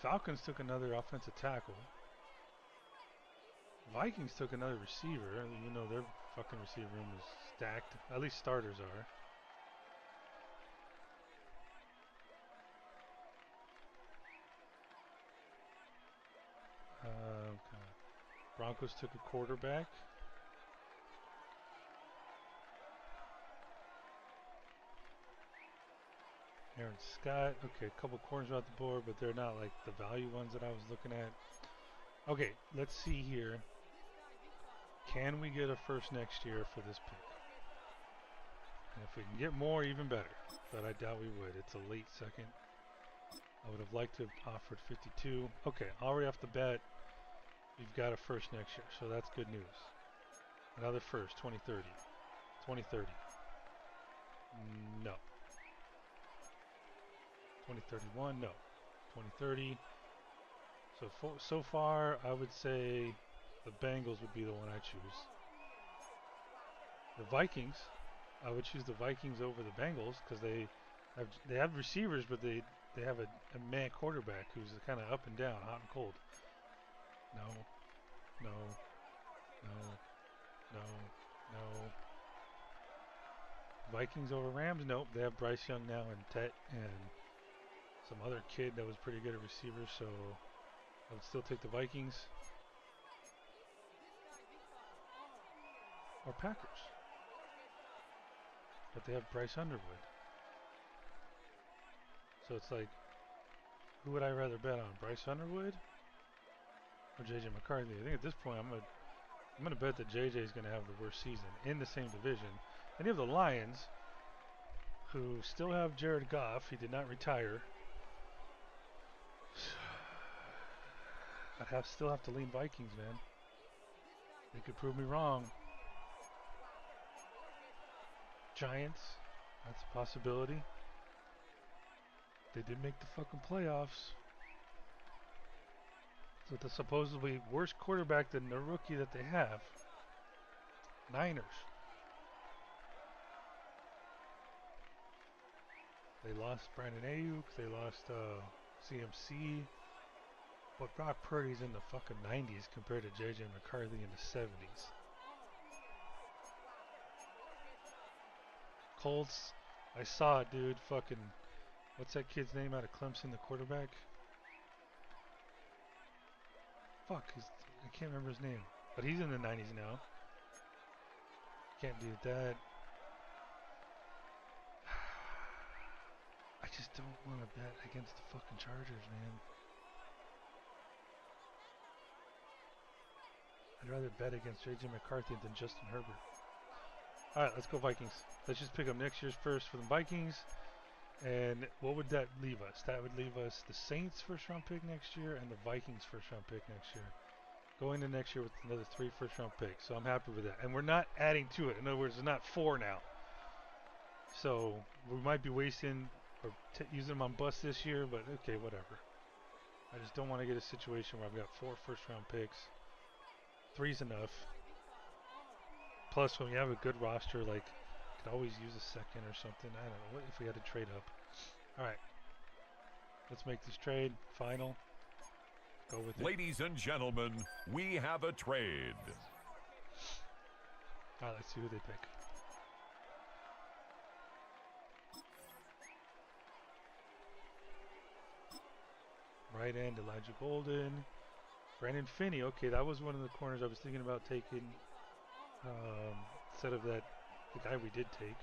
Falcons took another offensive tackle. Vikings took another receiver. You know their fucking receiver room is stacked. At least starters are. Broncos took a quarterback. Aaron Scott. Okay, a couple corners off the board, but they're not like the value ones that I was looking at. Okay, let's see here. Can we get a first next year for this pick? And if we can get more, even better. But I doubt we would. It's a late second. I would have liked to have offered 52. Okay, already off the bat, we've got a first next year, so that's good news. Another first, 2030. 2030. No. 2031, no. 2030. So far, I would say the Bengals would be the one I choose. The Vikings, I would choose the Vikings over the Bengals because they have receivers, but they have a man quarterback who's kind of up and down, hot and cold. No, no, no, no, no. Vikings over Rams? Nope. They have Bryce Young now and Tet and some other kid that was pretty good at receiver, so I would still take the Vikings or Packers. But they have Bryce Underwood. So it's like, who would I rather bet on? Bryce Underwood or JJ McCarthy? I think at this point I'm gonna bet that JJ is gonna have the worst season in the same division. Then you have the Lions, who still have Jared Goff. He did not retire. I'd still have to lean Vikings, man. They could prove me wrong. Giants, that's a possibility. They did make the fucking playoffs. So with the supposedly worst quarterback than the rookie that they have. Niners. They lost Brandon Ayuk. They lost CMC. But Brock Purdy's in the fucking 90s compared to J.J. McCarthy in the 70s. Colts, I saw it, dude. Fucking, what's that kid's name out of Clemson, the quarterback? Fuck, I can't remember his name. But he's in the 90s now. Can't do that. I just don't want to bet against the fucking Chargers, man. I'd rather bet against J.J. McCarthy than Justin Herbert. Alright, let's go Vikings. Let's just pick up next year's first for the Vikings. And what would that leave us? That would leave us the Saints first round pick next year and the Vikings first round pick next year. Going to next year with another 3 first round picks. So I'm happy with that. And we're not adding to it. In other words, it's not 4 now. So we might be wasting or using them on bust this year, but okay, whatever. I just don't want to get a situation where I've got 4 first round picks. 3's enough. Plus, when we have a good roster, like, could always use a second or something. I don't know. What if we had to trade up? All right. Let's make this trade final. Go with it. Ladies and gentlemen, we have a trade. All right, let's see who they pick. Right end, Elijah Golden. Brandon Finney. Okay, that was one of the corners I was thinking about taking instead of the guy we did take.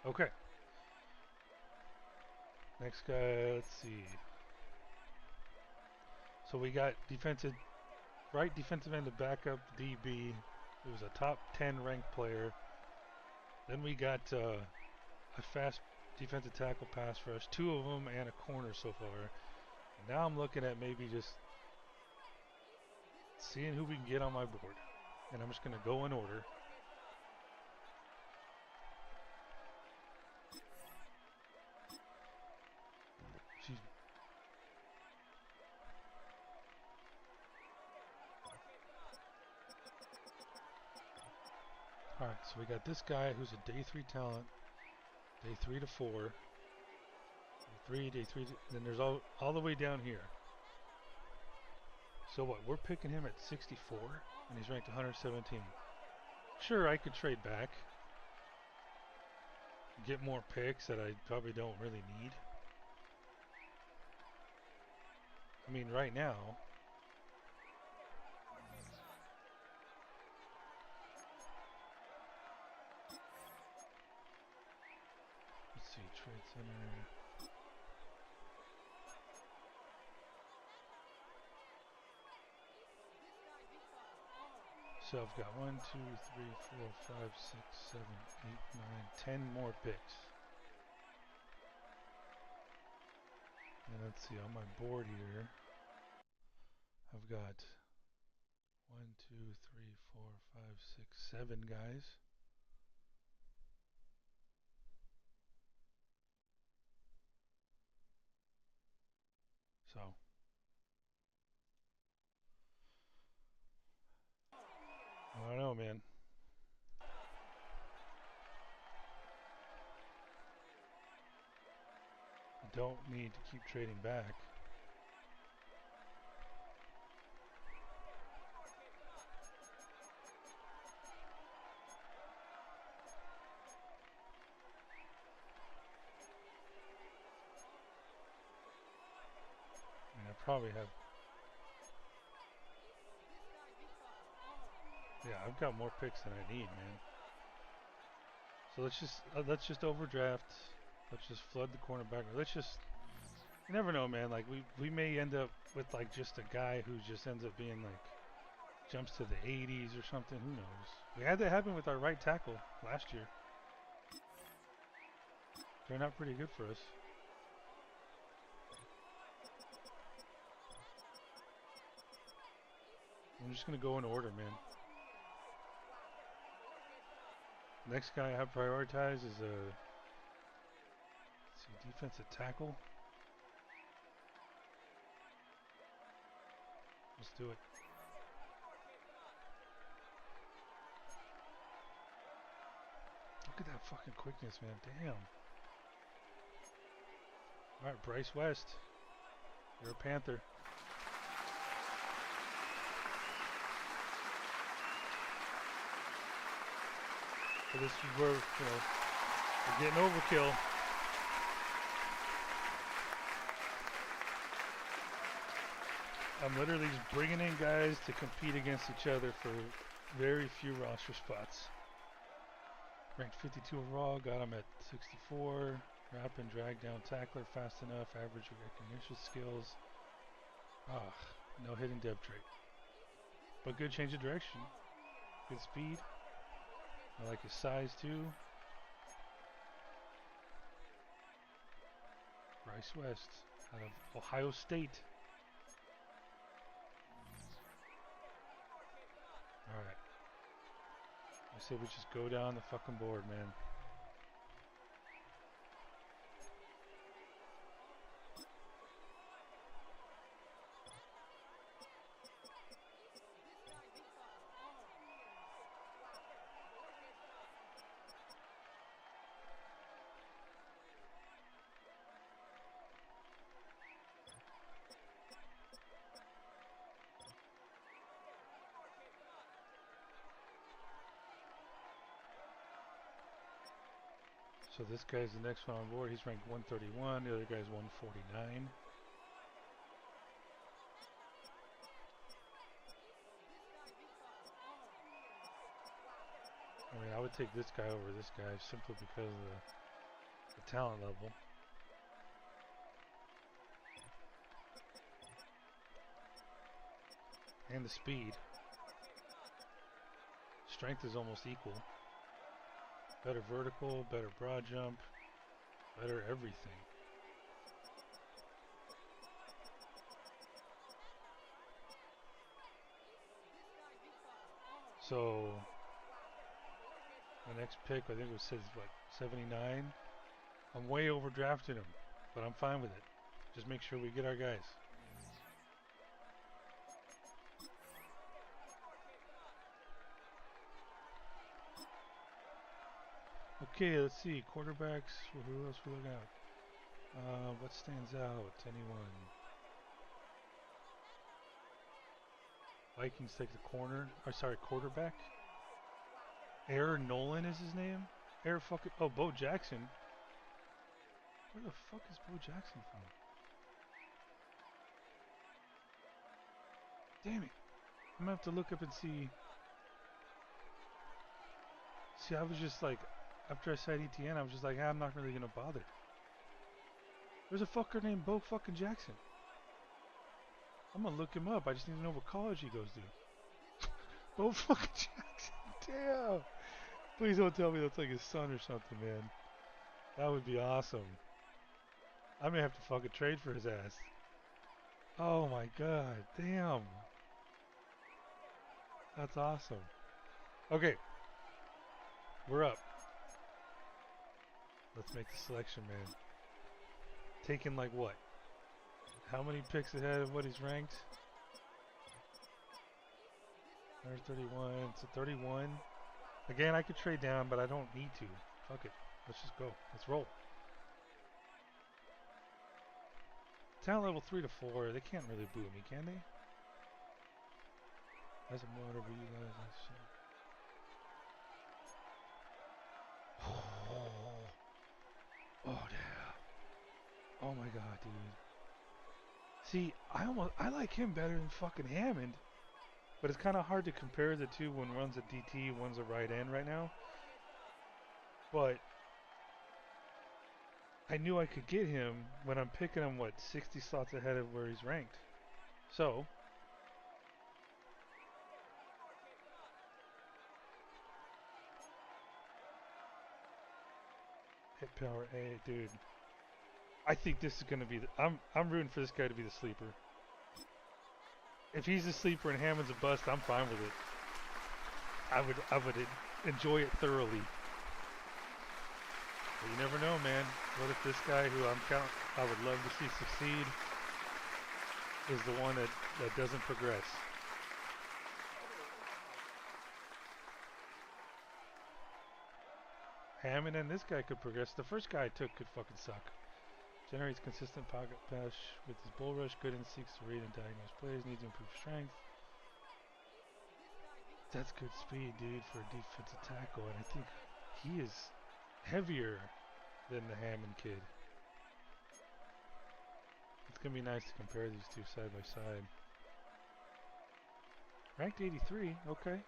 Okay. Next guy, let's see. So we got right defensive end, the backup DB. It was a top 10 ranked player. Then we got a fast defensive tackle pass rush, 2 of them, and a corner so far. And now I'm looking at maybe just seeing who we can get on my board. And I'm just going to go in order. Excuse me. Alright, so we got this guy who's a day 3 talent. Day 3 to 4. Day 3, then there's all the way down here. So what, we're picking him at 64, and he's ranked 117. Sure, I could trade back. Get more picks that I probably don't really need. I mean, right now, let's see, trade center. So I've got 1, 2, 3, 4, 5, 6, 7, 8, 9, 10 more picks. And let's see, on my board here, I've got 1, 2, 3, 4, 5, 6, 7 guys. So I don't know, man. I don't need to keep trading back. I mean, I probably have. Yeah, I've got more picks than I need, man. So let's just overdraft. Let's just flood the cornerback. Let's just. You never know, man. Like we may end up with like just a guy who just ends up being like jumps to the 80s or something. Who knows? We had that happen with our right tackle last year. Turned out pretty good for us. I'm just gonna go in order, man. Next guy I have prioritized is a defensive tackle. Let's do it. Look at that fucking quickness, man. Damn. All right, Bryce West. You're a Panther. So this is where, we're getting overkill. I'm literally just bringing in guys to compete against each other for very few roster spots. Ranked 52 overall, got him at 64. Rapid drag down tackler, fast enough, average recognition skills. No hidden depth trait. But good change of direction. Good speed. I like his size too. Bryce West out of Ohio State. Alright. I say we just go down the fucking board, man. So this guy's the next one on board. He's ranked 131. The other guy's 149. I mean, I would take this guy over this guy simply because of the talent level. And the speed. Strength is almost equal. Better vertical, better broad jump, better everything. So, my next pick, I think it says, what, 79? I'm way overdrafting him, but I'm fine with it. Just make sure we get our guys. Okay, let's see. Quarterbacks. Who else we looking at? What stands out? Anyone? Vikings take the corner. Or sorry, quarterback. Aaron Nolan is his name. Air fucking. Oh, Bo Jackson. Where the fuck is Bo Jackson from? Damn it. I'm gonna have to look up and see. See, I was just like, after I said ETN, I was just like, I'm not really gonna bother. There's a fucker named Bo fucking Jackson. I'm gonna look him up. I just need to know what college he goes to. Bo fucking Jackson. Damn. Please don't tell me that's like his son or something, man. That would be awesome. I may have to fucking trade for his ass. Oh my god. Damn. That's awesome. Okay. We're up. Let's make the selection, man. Taking like what? How many picks ahead of what he's ranked? 131. It's a 31. Again, I could trade down, but I don't need to. Fuck it. Let's just go. Let's roll. Talent level 3 to 4. They can't really boo me, can they? As a motor, we utilize that shit. Oh yeah. Oh my god, dude. See, I like him better than fucking Hammond. But it's kind of hard to compare the two when one's a DT, one's a right end right now. But I knew I could get him when I'm picking him, what, 60 slots ahead of where he's ranked. So, hit power A, dude. I think this is gonna be I'm rooting for this guy to be the sleeper. If he's a sleeper and Hammond's a bust, I'm fine with it. I would enjoy it thoroughly. But you never know, man. What if this guy who I would love to see succeed is the one that doesn't progress? Hammond and this guy could progress. The first guy I took could fucking suck. Generates consistent pocket pass with his bull rush, good instincts to read and diagnose plays, needs to improve strength. That's good speed, dude, for a defensive tackle, and I think he is heavier than the Hammond kid. It's going to be nice to compare these two side by side. Ranked 83, okay.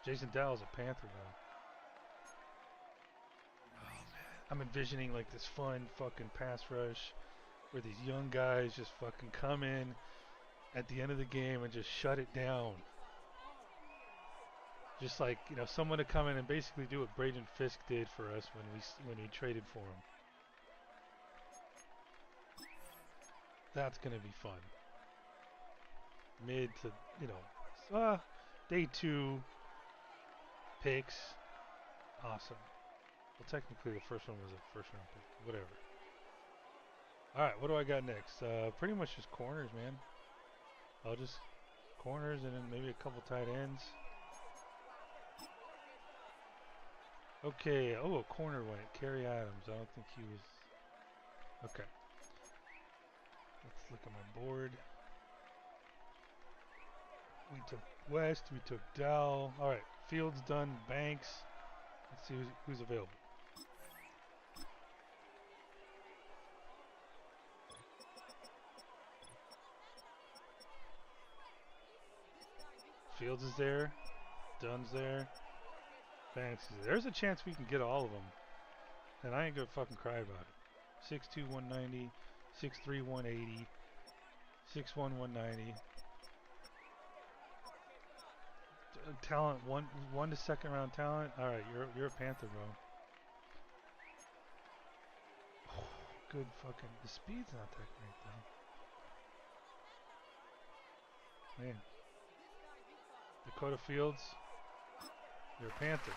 Jason Dowell's a Panther, bro. Oh, man. I'm envisioning like this fun fucking pass rush where these young guys just fucking come in at the end of the game and just shut it down. Just like, you know, someone to come in and basically do what Braden Fisk did for us when we traded for him. That's going to be fun. Mid to, you know, day 2 picks. Awesome. Well, technically the first one was a first round pick. Whatever. All right, what do I got next? Pretty much just corners, man. I'll just corners and then maybe a couple tight ends. Okay. Oh, a corner went. Kerry Adams. I don't think he was. Okay. Let's look at my board. We took West. We took Dell. All right. Fields done. Banks. Let's see who's available. Fields is there. Dunn's there. Banks is there. There's a chance we can get all of them. And I ain't gonna fucking cry about it. 6'2", 190. 6'3", 180. 6'1", 190. Talent, one to second round talent. All right, you're a Panther, bro. Good fucking. The speed's not that great though. Man. Dakota Fields, you're a Panther.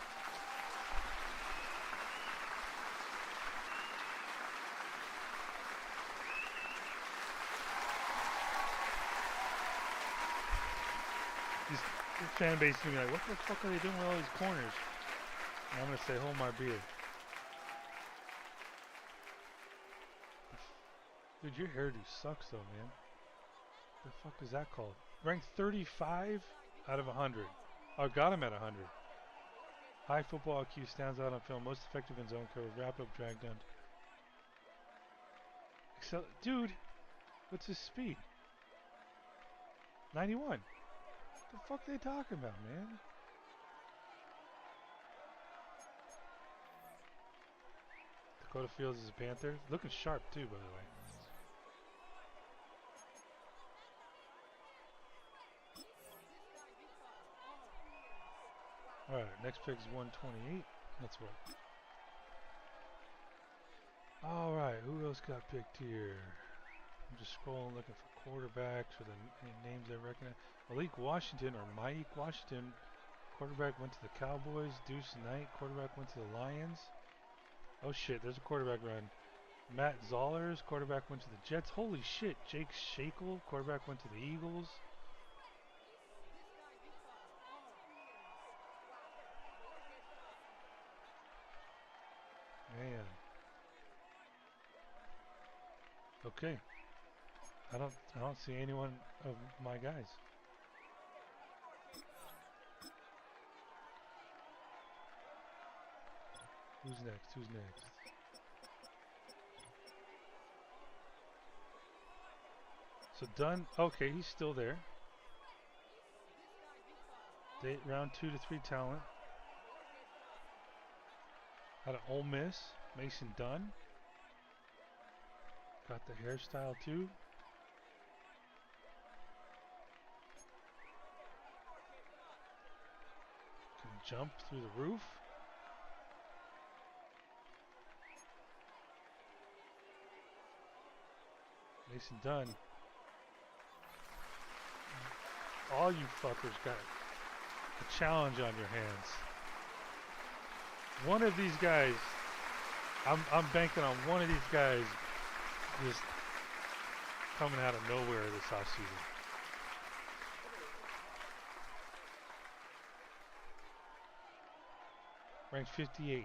These fan base is gonna be like, what the fuck are they doing with all these corners? And I'm gonna say, hold my beer. Dude, your hairdo sucks though, man. The fuck is that called? Ranked 35 out of 100. Oh, got him at 100. High football IQ, stands out on film, most effective in zone coverage, wrap up, drag down. Dude, what's his speed? 91. The fuck are they talking about, man? Dakota Fields is a Panther. Looking sharp too, by the way. Alright, next pick is 128. Let's roll. Alright, who else got picked here? I'm just scrolling looking for quarterbacks or any names I recognize. Malik Washington or Mike Washington, quarterback went to the Cowboys. Deuce Knight, quarterback went to the Lions. Oh shit, there's a quarterback run. Matt Zollers, quarterback went to the Jets. Holy shit, Jake Shackle, quarterback went to the Eagles. Man. Okay. I don't see anyone of my guys. Who's next? Who's next? So Dunn, okay, he's still there. Round 2 to 3 talent. Out of Ole Miss, Mason Dunn. Got the hairstyle too. Can jump through the roof. Mason Dunn. All you fuckers got a challenge on your hands. One of these guys, I'm banking on one of these guys just coming out of nowhere this offseason. Ranked 58.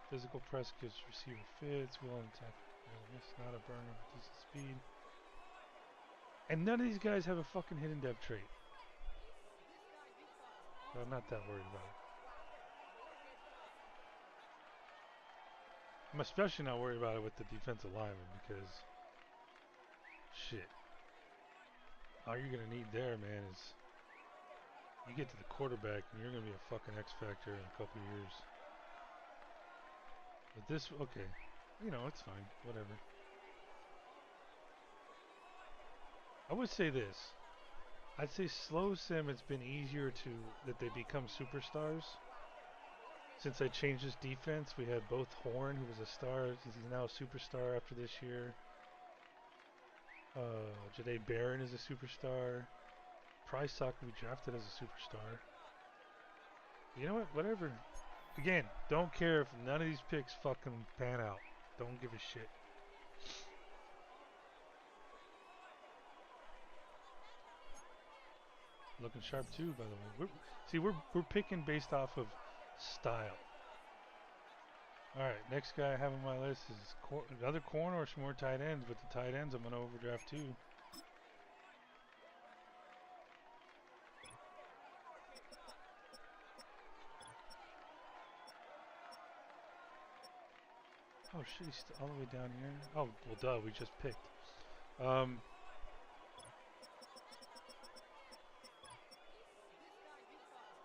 Physical press gives receiver fits. Willing to tackle. Rarely miss. Not a burner with decent speed. And none of these guys have a fucking hidden depth trait. So I'm not that worried about it. I'm especially not worried about it with the defensive lineman because shit. All you're gonna need there, man, is you get to the quarterback and you're gonna be a fucking X factor in a couple years. But this, okay, you know, it's fine, whatever. I would say this. I'd say slow sim. It's been easier to that they become superstars. Since I changed this defense, we had both Horn, who was a star. He's now a superstar after this year. Jahdae Barron is a superstar. Price Sock we drafted as a superstar. You know what? Whatever. Again, don't care if none of these picks fucking pan out. Don't give a shit. Looking sharp too, by the way. We're picking based off of style. All right, next guy I have on my list is another corner or some more tight ends, but the tight ends I'm gonna overdraft too. Oh shit, he's all the way down here. Oh well, duh, we just picked. Um,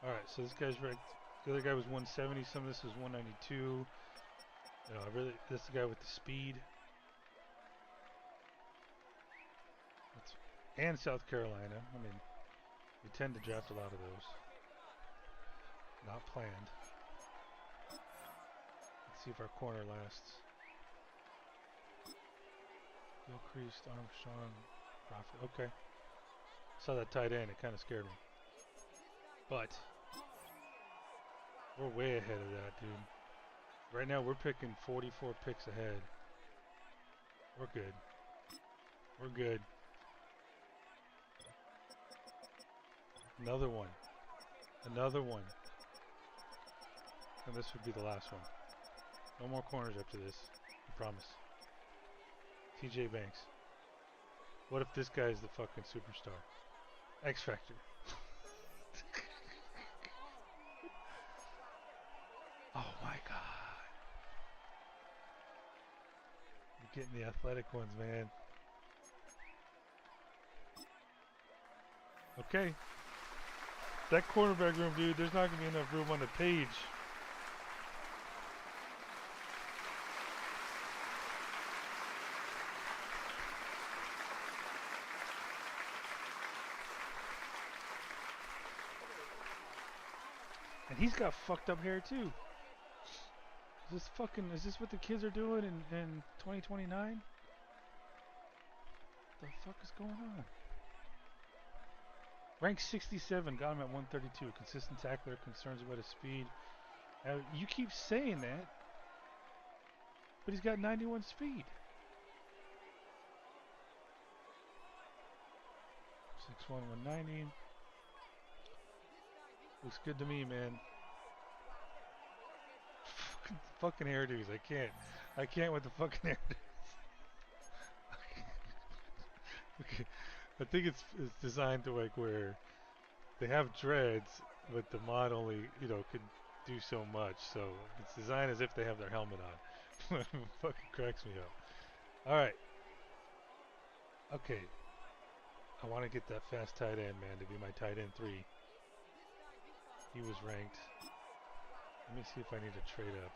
all right, so this guy's ranked. The other guy was 170. Some of this was 192. You know, this guy with the speed. And South Carolina. I mean, we tend to draft a lot of those. Not planned. Let's see if our corner lasts. Gilchrist, Armstrong, Crawford. Okay. Saw that tight end. It kind of scared me. But we're way ahead of that, dude. Right now we're picking 44 picks ahead. We're good. We're good. Another one. Another one. And this would be the last one. No more corners after this. I promise. TJ Banks. What if this guy is the fucking superstar? X Factor. Oh my god. We're getting the athletic ones, man. Okay. That cornerback room, dude, there's not going to be enough room on the page. And he's got fucked up hair too. Is this what the kids are doing in 2029? The fuck is going on? Rank 67, got him at 132. Consistent tackler, concerns about his speed. You keep saying that, but he's got 91 speed. 6'1", 190. Looks good to me, man. Fucking hairdos. I can't with the fucking hairdos. Okay. I think it's designed to like where they have dreads, but the mod only could do so much. So it's designed as if they have their helmet on. Fucking cracks me up. All right. Okay. I want to get that fast tight end, man, to be my tight end 3. He was ranked. Let me see if I need to trade up.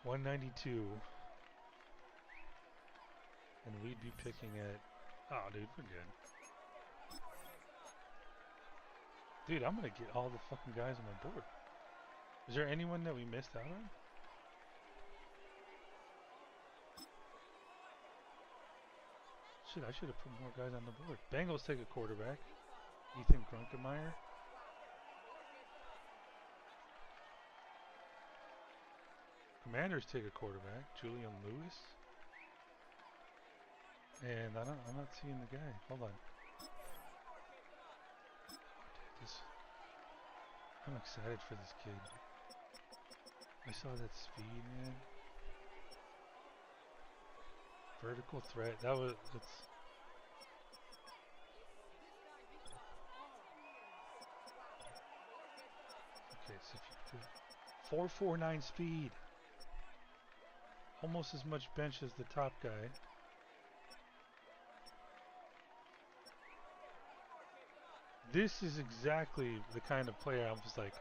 192. And we'd be picking at... Oh, dude, we're good. Dude, I'm going to get all the fucking guys on my board. Is there anyone that we missed out on? Shit, I should have put more guys on the board. Bengals take a quarterback. Ethan Grunkemeyer. Commanders take a quarterback. Julian Lewis. And I'm not seeing the guy. Hold on. Oh, dude, this... I'm excited for this kid. I saw that speed, man. Vertical threat. That's okay. So if you 449 speed, almost as much bench as the top guy. This is exactly the kind of player I was like,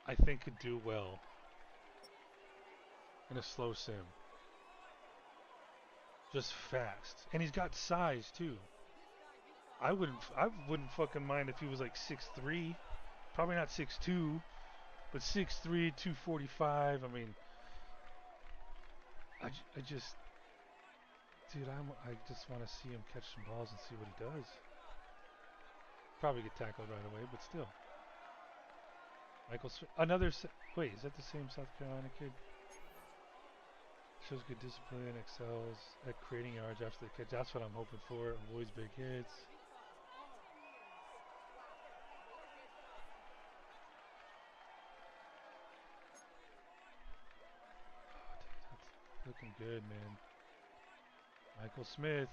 I think could do well in a slow sim. Just fast, and he's got size too. I wouldn't fucking mind if he was like 6'3", probably not 6'2", but 6'3", 245. I mean, I just, dude, I just want to see him catch some balls and see what he does. Probably get tackled right away, but still. Michael Smith, wait, is that the same South Carolina kid? Shows good discipline, excels at creating yards after the catch. That's what I'm hoping for. Avoids big hits. Oh, dude, that's looking good, man. Michael Smith,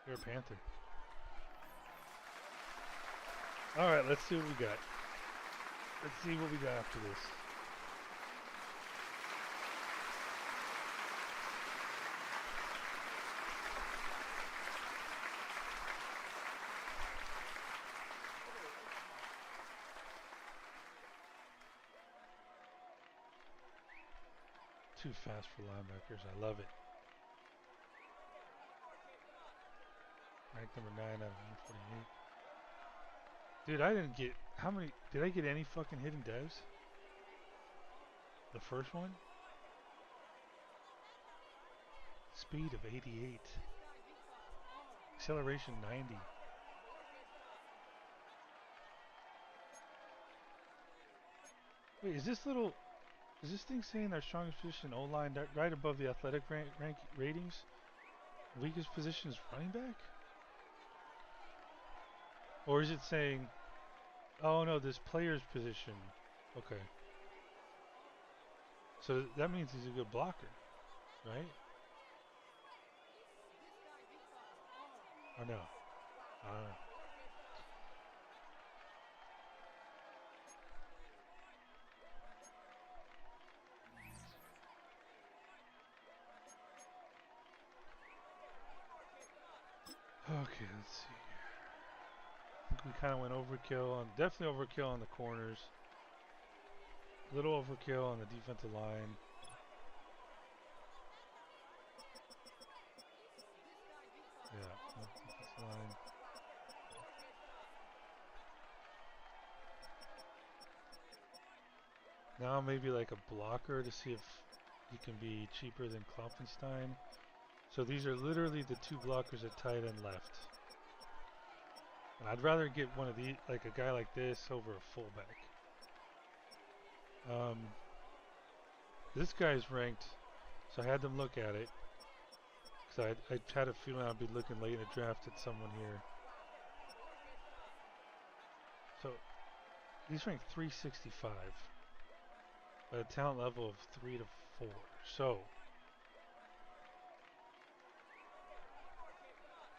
you're a Panther. All right, let's see what we got. Let's see what we got after this. Too fast for linebackers. I love it. Ranked number 9 out of 148. Dude, I didn't get how many? Did I get any fucking hidden devs? The first one, speed of 88, acceleration 90. Wait, is this thing saying our strongest position O line right above the athletic ratings? Weakest position is running back, or is it saying, oh no, this player's position? Okay, so that means he's a good blocker, right? Or no? I don't know. Okay, let's see. I think we kind of went overkill on, definitely overkill on the corners. A little overkill on the defensive line. Yeah, defensive line. Now maybe like a blocker to see if he can be cheaper than Klopfenstein. So these are literally the two blockers at tight end left. And I'd rather get one of these, like a guy like this, over a fullback. Um, this guy's ranked, so I had them look at it. Because I had a feeling I'd be looking late in the draft at someone here. So he's ranked 365, but a talent level of 3 to 4. So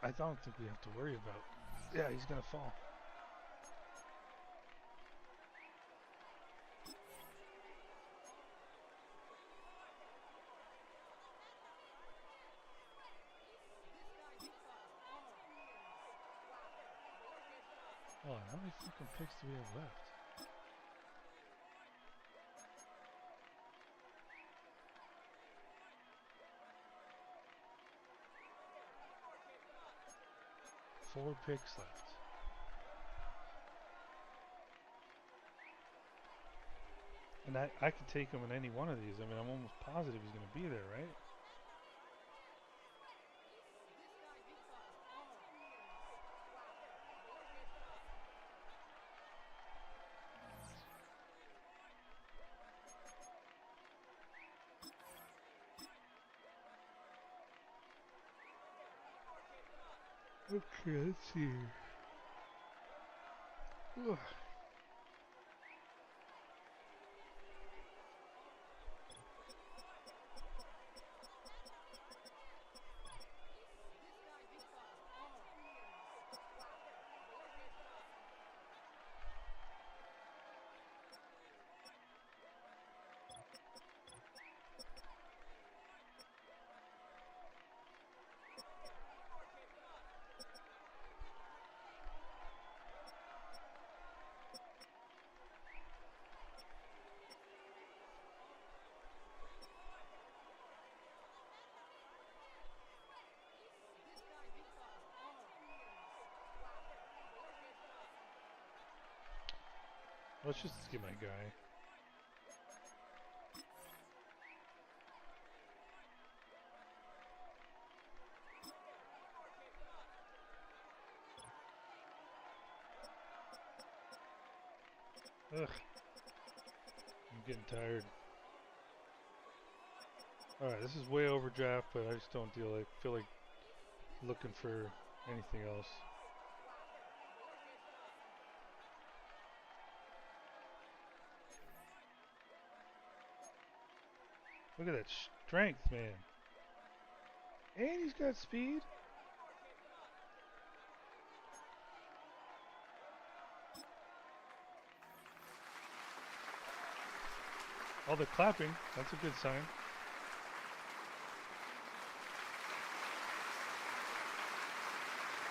I don't think we have to worry about. Yeah, he's gonna fall. Hold on, how many fucking picks do we have left? Four picks left. And I could take him in any one of these. I mean, I'm almost positive he's going to be there, right? Okay, let's see. Ugh. Let's just get my guy. Ugh. I'm getting tired. Alright, this is way overdraft, but I just don't feel like looking for anything else. Look at that strength, man. And he's got speed. All the clapping, that's a good sign.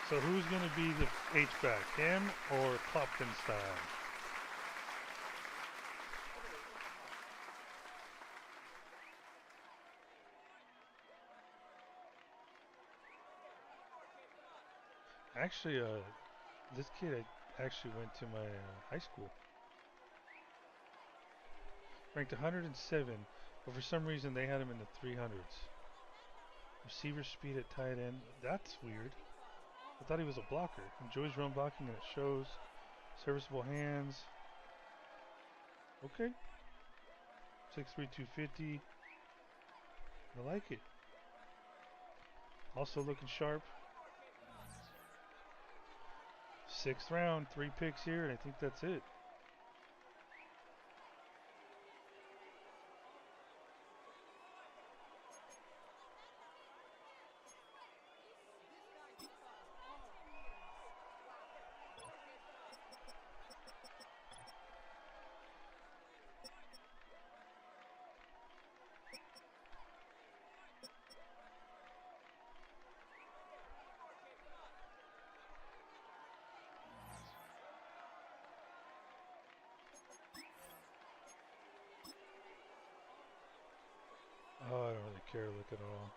So who's going to be the H-back, him or Klopfenstein? Actually, this kid actually went to my high school. Ranked 107, but for some reason they had him in the 300s. Receiver speed at tight end. That's weird. I thought he was a blocker. Enjoys run blocking and it shows. Serviceable hands. Okay. 6'3", 250. I like it. Also looking sharp. 6th round, 3 picks here, and I think that's it. Oh, I don't really care to look at all.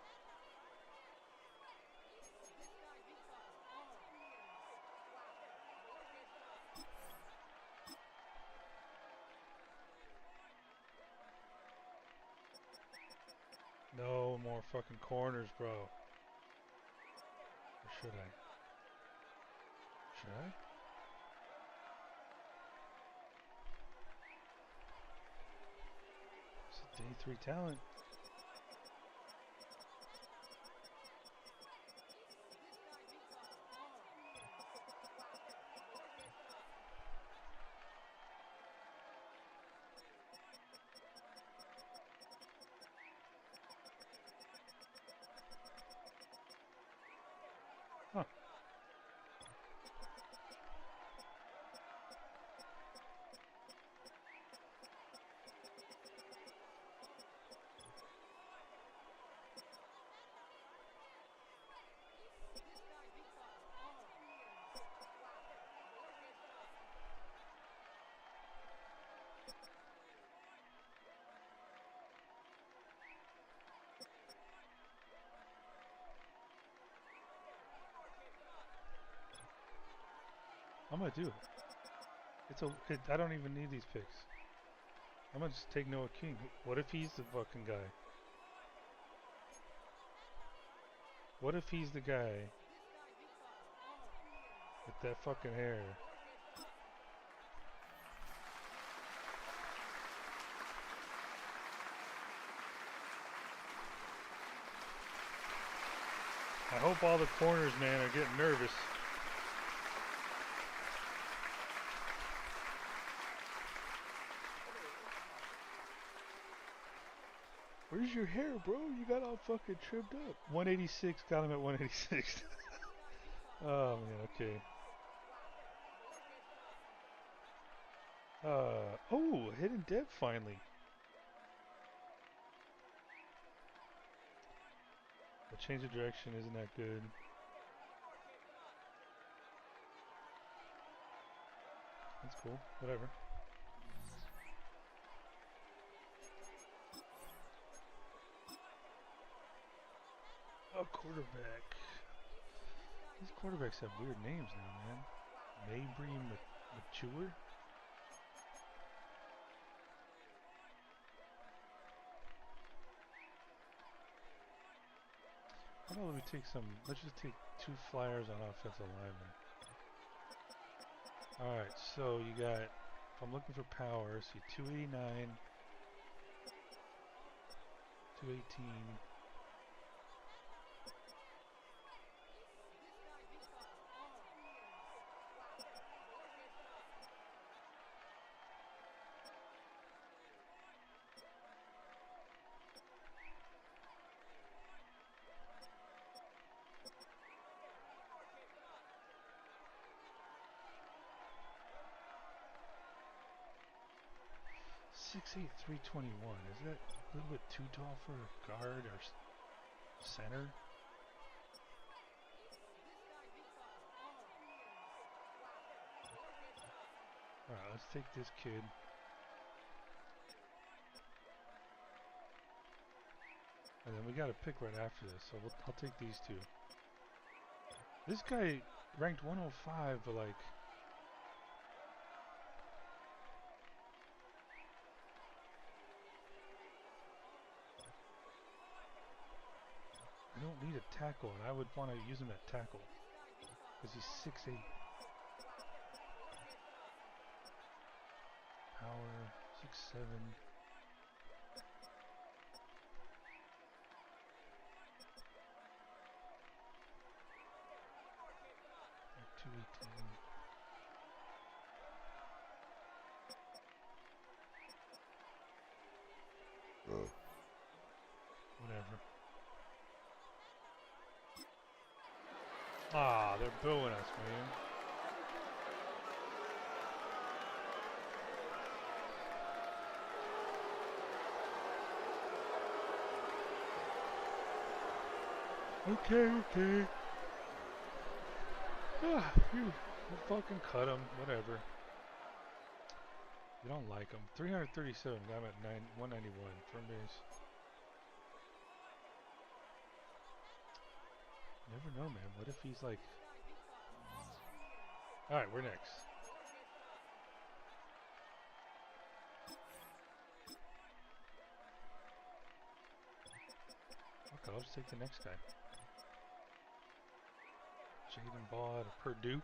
No more fucking corners, bro. Or should I? Should I? It's a day 3 talent. Huh. I'm gonna do it. I don't even need these picks. I'm gonna just take Noah King. What if he's the fucking guy? What if he's the guy with that fucking hair? I hope all the corners, man, are getting nervous. Where's your hair, bro? You got all fucking trimmed up. 186. Got him at 186. Oh man. Okay. Oh, hidden depth finally. The change of direction isn't that good. That's cool. Whatever. A quarterback. These quarterbacks have weird names now, man. Mabry Mature? How about let me take some, let's just take 2 flyers on offensive linemen. Alright, so you got, if I'm looking for power, see 289, 218. 6'8", 321. Is that a little bit too tall for a guard or center? Alright, let's take this kid. And then we got a pick right after this, so I'll take these two. This guy ranked 105, but like, I don't need a tackle, and I would want to use him at tackle because he's 6'8". Power 6'7". Like 218. Whatever. Ah, they're booing us, man. Okay. Ah, you fucking cut him. Whatever. You don't like him. 337. Got him at 191. Firm base. You never know, man. What if he's like... Alright, we're next. Okay, I'll just take the next guy. Jaden Ball out of Purdue.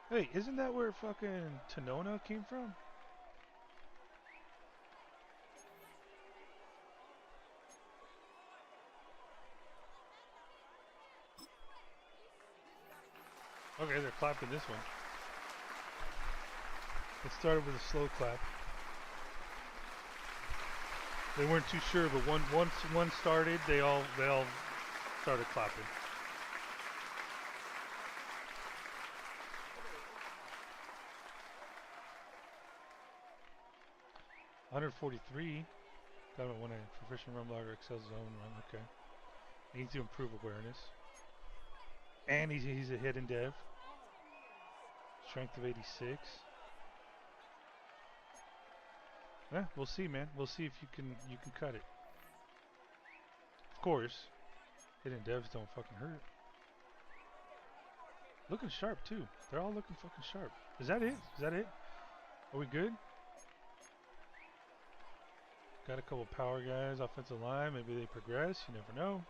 Hey, isn't that where fucking Tanona came from? Okay, they're clapping this one. It started with a slow clap. They weren't too sure, but once one started, they all started clapping. $143. Got him at 180. Proficient run blocker, excel zone run. Okay. Needs to improve awareness. And he's a hidden dev. Strength of 86. Yeah, we'll see, man. We'll see if you can cut it. Of course, hidden devs don't fucking hurt. Looking sharp too. They're all looking fucking sharp. Is that it? Is that it? Are we good? Got a couple power guys, offensive line. Maybe they progress. You never know.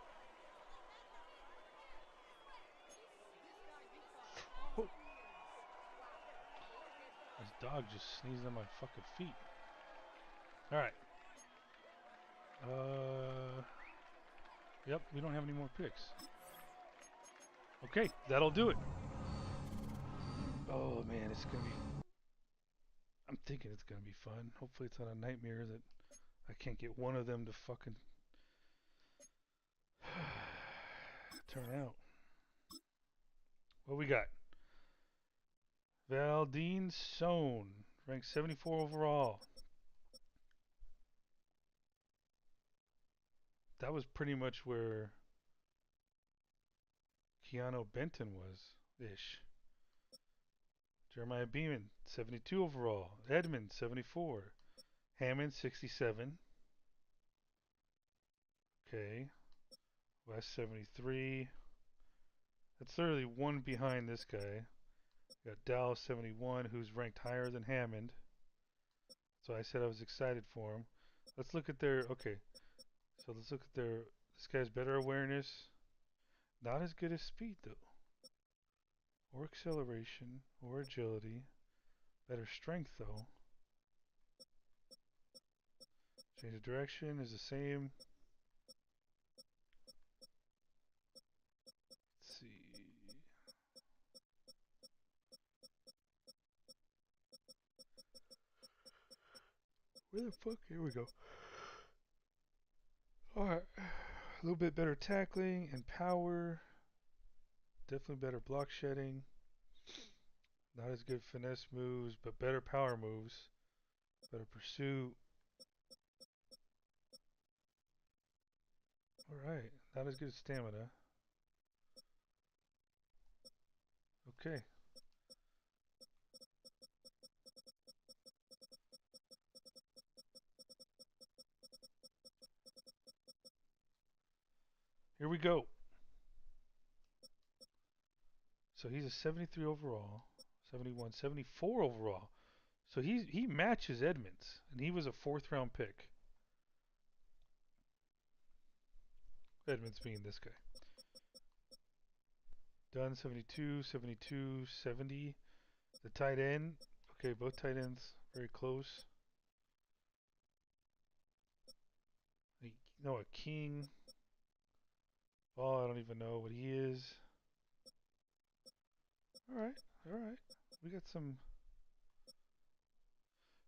Oh, this dog just sneezed on my fucking feet. All right. Yep. We don't have any more picks. Okay, that'll do it. Oh man, it's gonna be. I'm thinking it's gonna be fun. Hopefully, it's not a nightmare that I can't get one of them to fucking Turn out. What we got? Valdine Sohn, ranked 74 overall. That was pretty much where Keanu Benton was ish. Jeremiah Beeman, 72 overall. Edmund, 74. Hammond, 67. Okay. West, 73. That's literally one behind this guy. Got Dallas, 71, who's ranked higher than Hammond. So I said I was excited for him. Let's look at their. Okay. So let's look at their. This guy's better awareness. Not as good as speed, though. Or acceleration. Or agility. Better strength, though. Change of direction is the same. Let's see. Where the fuck? Here we go. Alright. A little bit better tackling and power. Definitely better block shedding. Not as good finesse moves, but better power moves. Better pursuit. Alright. Not as good as stamina. Okay. Here we go. So he's a 73 overall. 71, 74 overall. So he matches Edmonds, and he was a fourth round pick. Edmonds being this guy. Dunn 72, 72, 70. The tight end. Okay, both tight ends very close. Noah King. Oh, I don't even know what he is. All right, all right. We got some.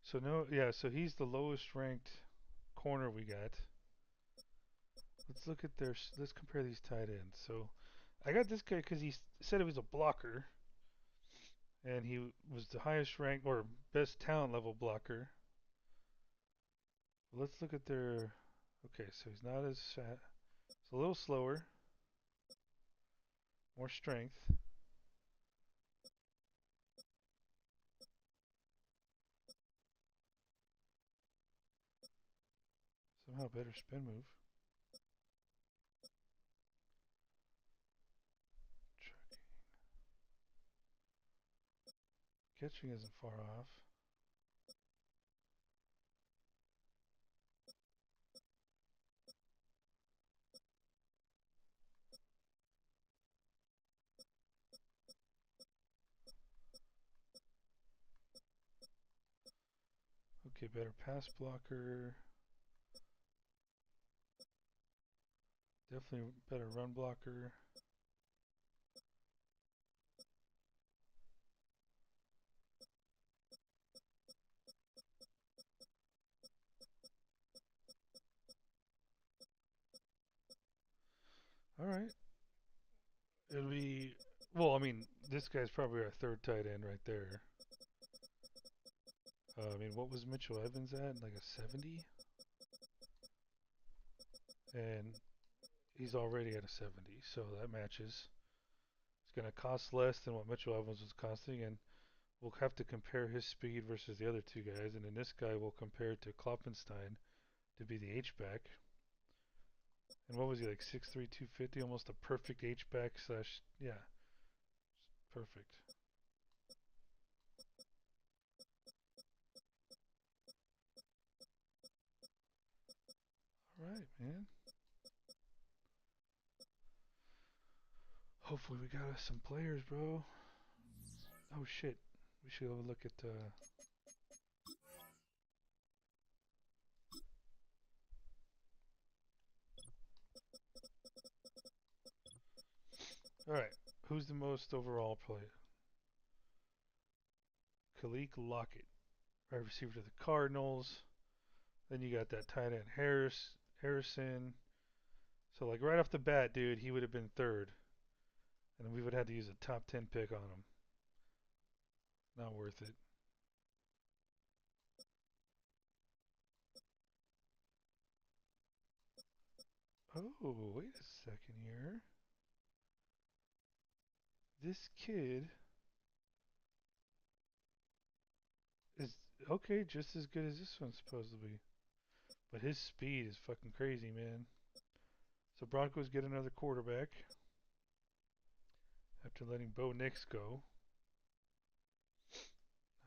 So no, yeah. So he's the lowest ranked corner we got. Let's look at their. Let's compare these tight ends. So I got this guy because he said he was a blocker, and he was the highest ranked or best talent level blocker. Let's look at their. Okay, so he's not as fat. It's a little slower, more strength. Somehow better spin move. Catching isn't far off. Okay, better pass blocker. Definitely better run blocker. All right. It'll be. Well, I mean, this guy's probably our third tight end right there. I mean, what was Mitchell Evans at? Like a 70? And he's already at a 70, so that matches. It's going to cost less than what Mitchell Evans was costing, and we'll have to compare his speed versus the other two guys. And then this guy will compare to Kloppenstein to be the H-back. And what was he, like 6'3", 250? Almost a perfect H-back slash, yeah, perfect. All right, man. Hopefully we got us some players, bro. Oh shit. We should go look at Alright. Who's the most overall player? Khalil Lockett. Right receiver to the Cardinals. Then you got that tight end Harrison. So like right off the bat, dude, he would have been third, and we would have had to use a top 10 pick on him. Not worth it. Oh, wait a second here. This kid is okay, just as good as this one's supposed to be. But his speed is fucking crazy, man. So Broncos get another quarterback after letting Bo Nix go.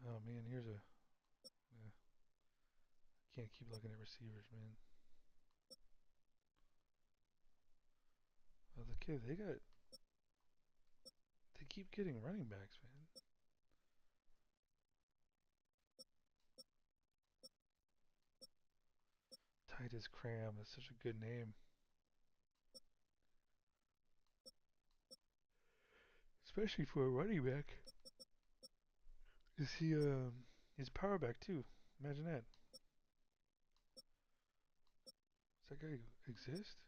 Oh man, here's a. Yeah, can't keep looking at receivers, man. Oh, the kid, they keep getting running backs, man. Titus Cram, that's such a good name, especially for a running back. Is he he's a power back too? Imagine that. Does that guy exist?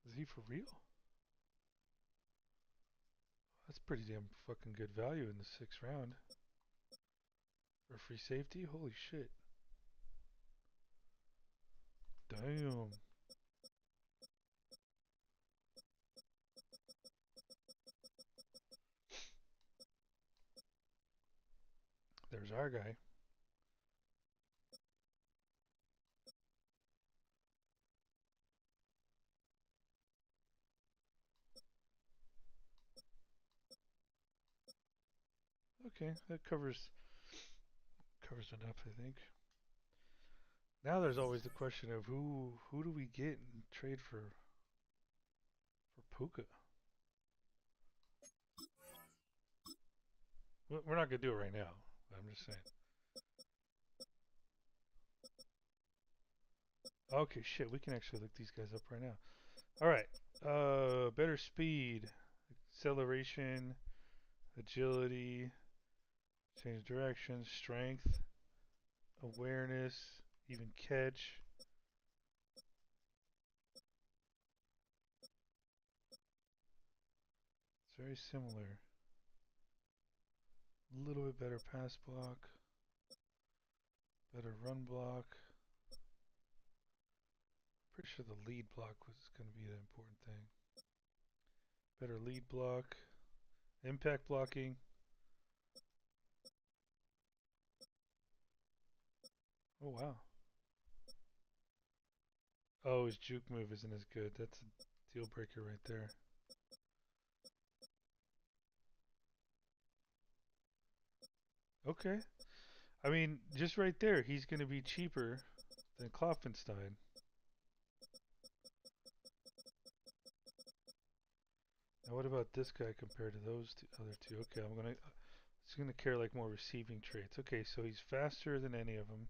Is he for real? That's pretty damn fucking good value in the sixth round for free safety. Holy shit! Damn. There's our guy. Okay, that covers enough, I think. Now there's always the question of who do we get and trade for Puka? We're not gonna do it right now. I'm just saying. Okay, shit, we can actually look these guys up right now. All right. Better speed, acceleration, agility, change direction, strength, awareness, even catch. It's very similar. A little bit better pass block, better run block. Pretty sure the lead block was going to be the important thing. Better lead block, impact blocking. Oh wow. Oh, his juke move isn't as good. That's a deal breaker right there. Okay. I mean, just right there, he's going to be cheaper than Klopfenstein. Now, what about this guy compared to those other two? Okay, it's gonna care like more receiving traits. Okay, so he's faster than any of them.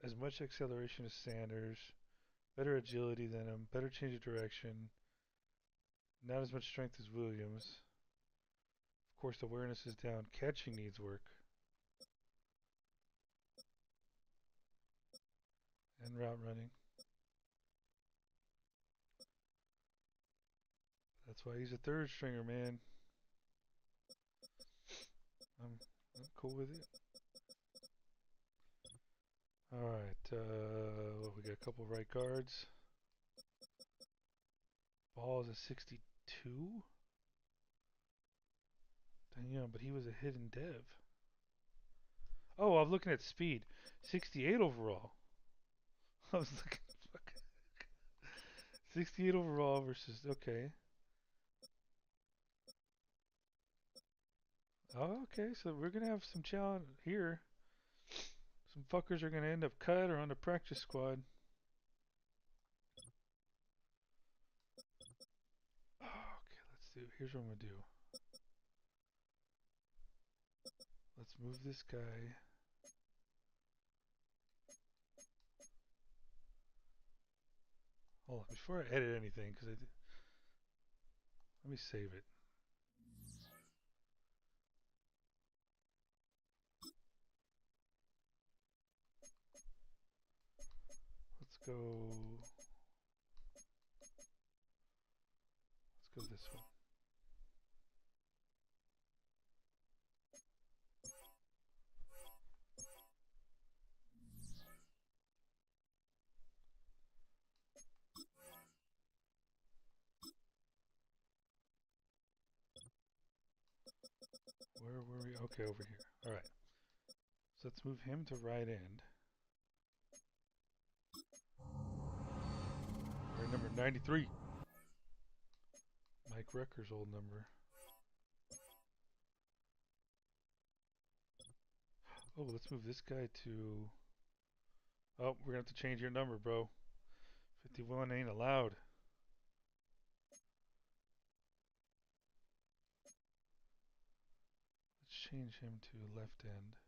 As much acceleration as Sanders. Better agility than him. Better change of direction. Not as much strength as Williams. Of course, awareness is down. Catching needs work. And route running. That's why he's a third stringer, man. I'm, I'm cool with it. Alright, we got a couple right guards. Ball is a 62? Damn, but he was a hidden dev. Oh, I'm looking at speed. 68 overall. I was looking. Fuck. 68 overall versus. Okay. Oh, okay. So we're gonna have some challenge here. Some fuckers are gonna end up cut or on the practice squad. Oh, okay, let's do. Here's what I'm gonna do. Let's move this guy. Hold on, before I edit anything, let me save it. go. Let's go this one. Where were we? Okay, over here. All right. So let's move him to right end. We're number 93. Mike Recker's old number. Oh, let's move this guy to. Oh, we're gonna have to change your number, bro. 51 ain't allowed. Let's change him to left end.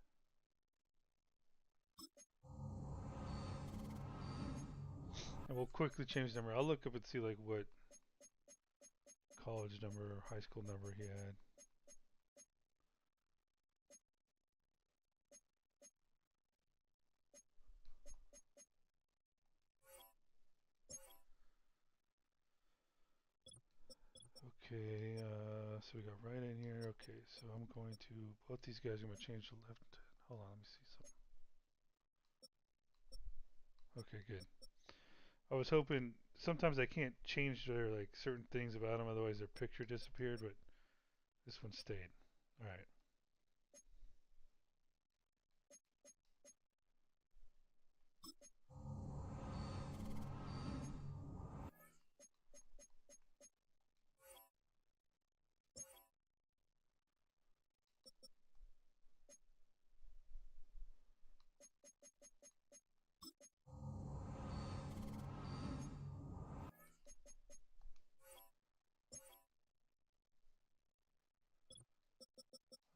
And we'll quickly change the number. I'll look up and see like what college number or high school number he had. Okay, so we got right in here. Okay, so I'm going to, both these guys are going to change to left. Hold on, let me see something. Okay, good. I was hoping, sometimes I can't change their, like, certain things about them, otherwise their picture disappeared, but this one stayed. Alright.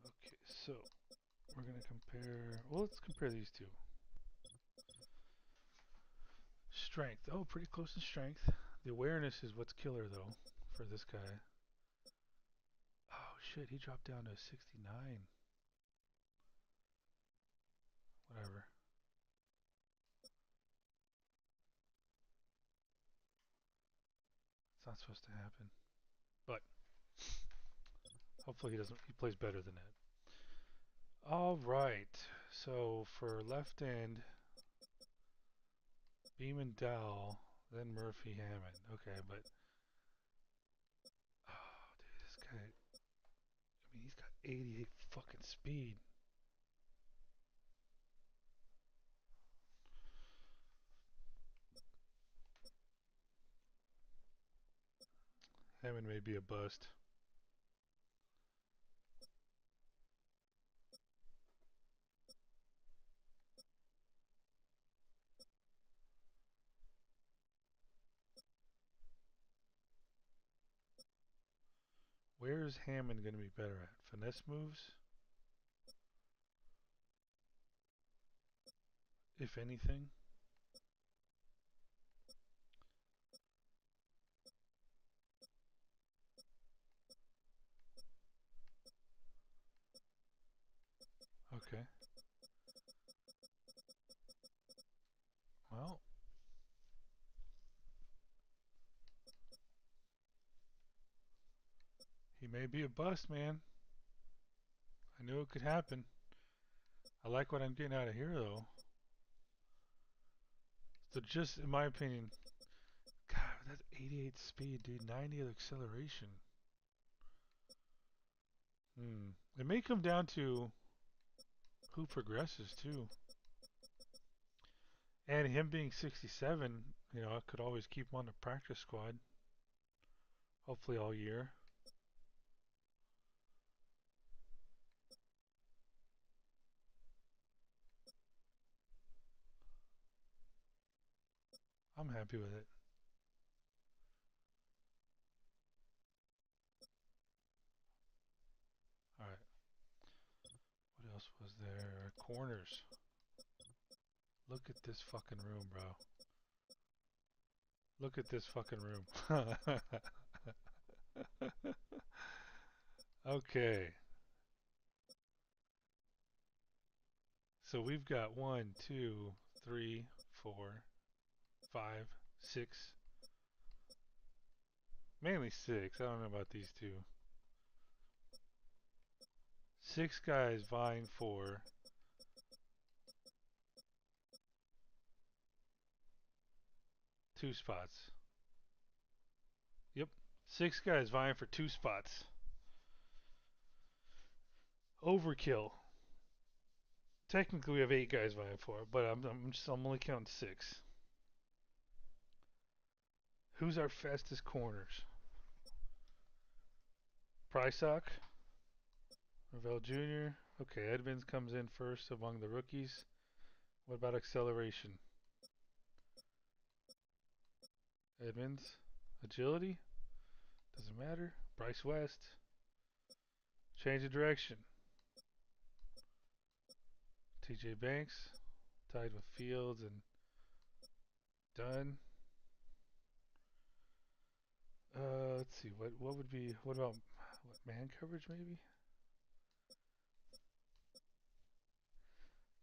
Okay, so we're going to compare, well, let's compare these two. Strength. Oh, pretty close in strength. The awareness is what's killer, though, for this guy. Oh, shit, he dropped down to 69. Whatever. It's not supposed to happen. But hopefully he plays better than that. All right. So for left end, Beeman Dowell, then Murphy Hammond. Okay, but oh, dude, this guy. I mean, he's got 88 fucking speed. Hammond may be a bust. Where is Hammond going to be better at? Finesse moves, if anything. Okay. Well, he may be a bust, man. I knew it could happen. I like what I'm getting out of here, though. So just in my opinion, God, that's 88 speed, dude. 90 of acceleration. It may come down to who progresses too, and him being 67. You know, I could always keep him on the practice squad. Hopefully all year. I'm happy with it. All right. What else was there? Corners. Look at this fucking room, bro. Look at this fucking room. Okay. So we've got 1, 2, 3, 4, 5, 6, mainly 6. I don't know about these two. 6 guys vying for 2 spots. Yep. 6 guys vying for 2 spots. Overkill. Technically, we have 8 guys vying for it, but I'm only counting 6. Who's our fastest corners? Prysock, Ravel Jr. Okay, Edmonds comes in first among the rookies. What about acceleration? Edmonds. Agility? Doesn't matter. Bryce West. Change of direction. TJ Banks. Tied with Fields and Dunn. Let's see. What would be? What about man coverage? Maybe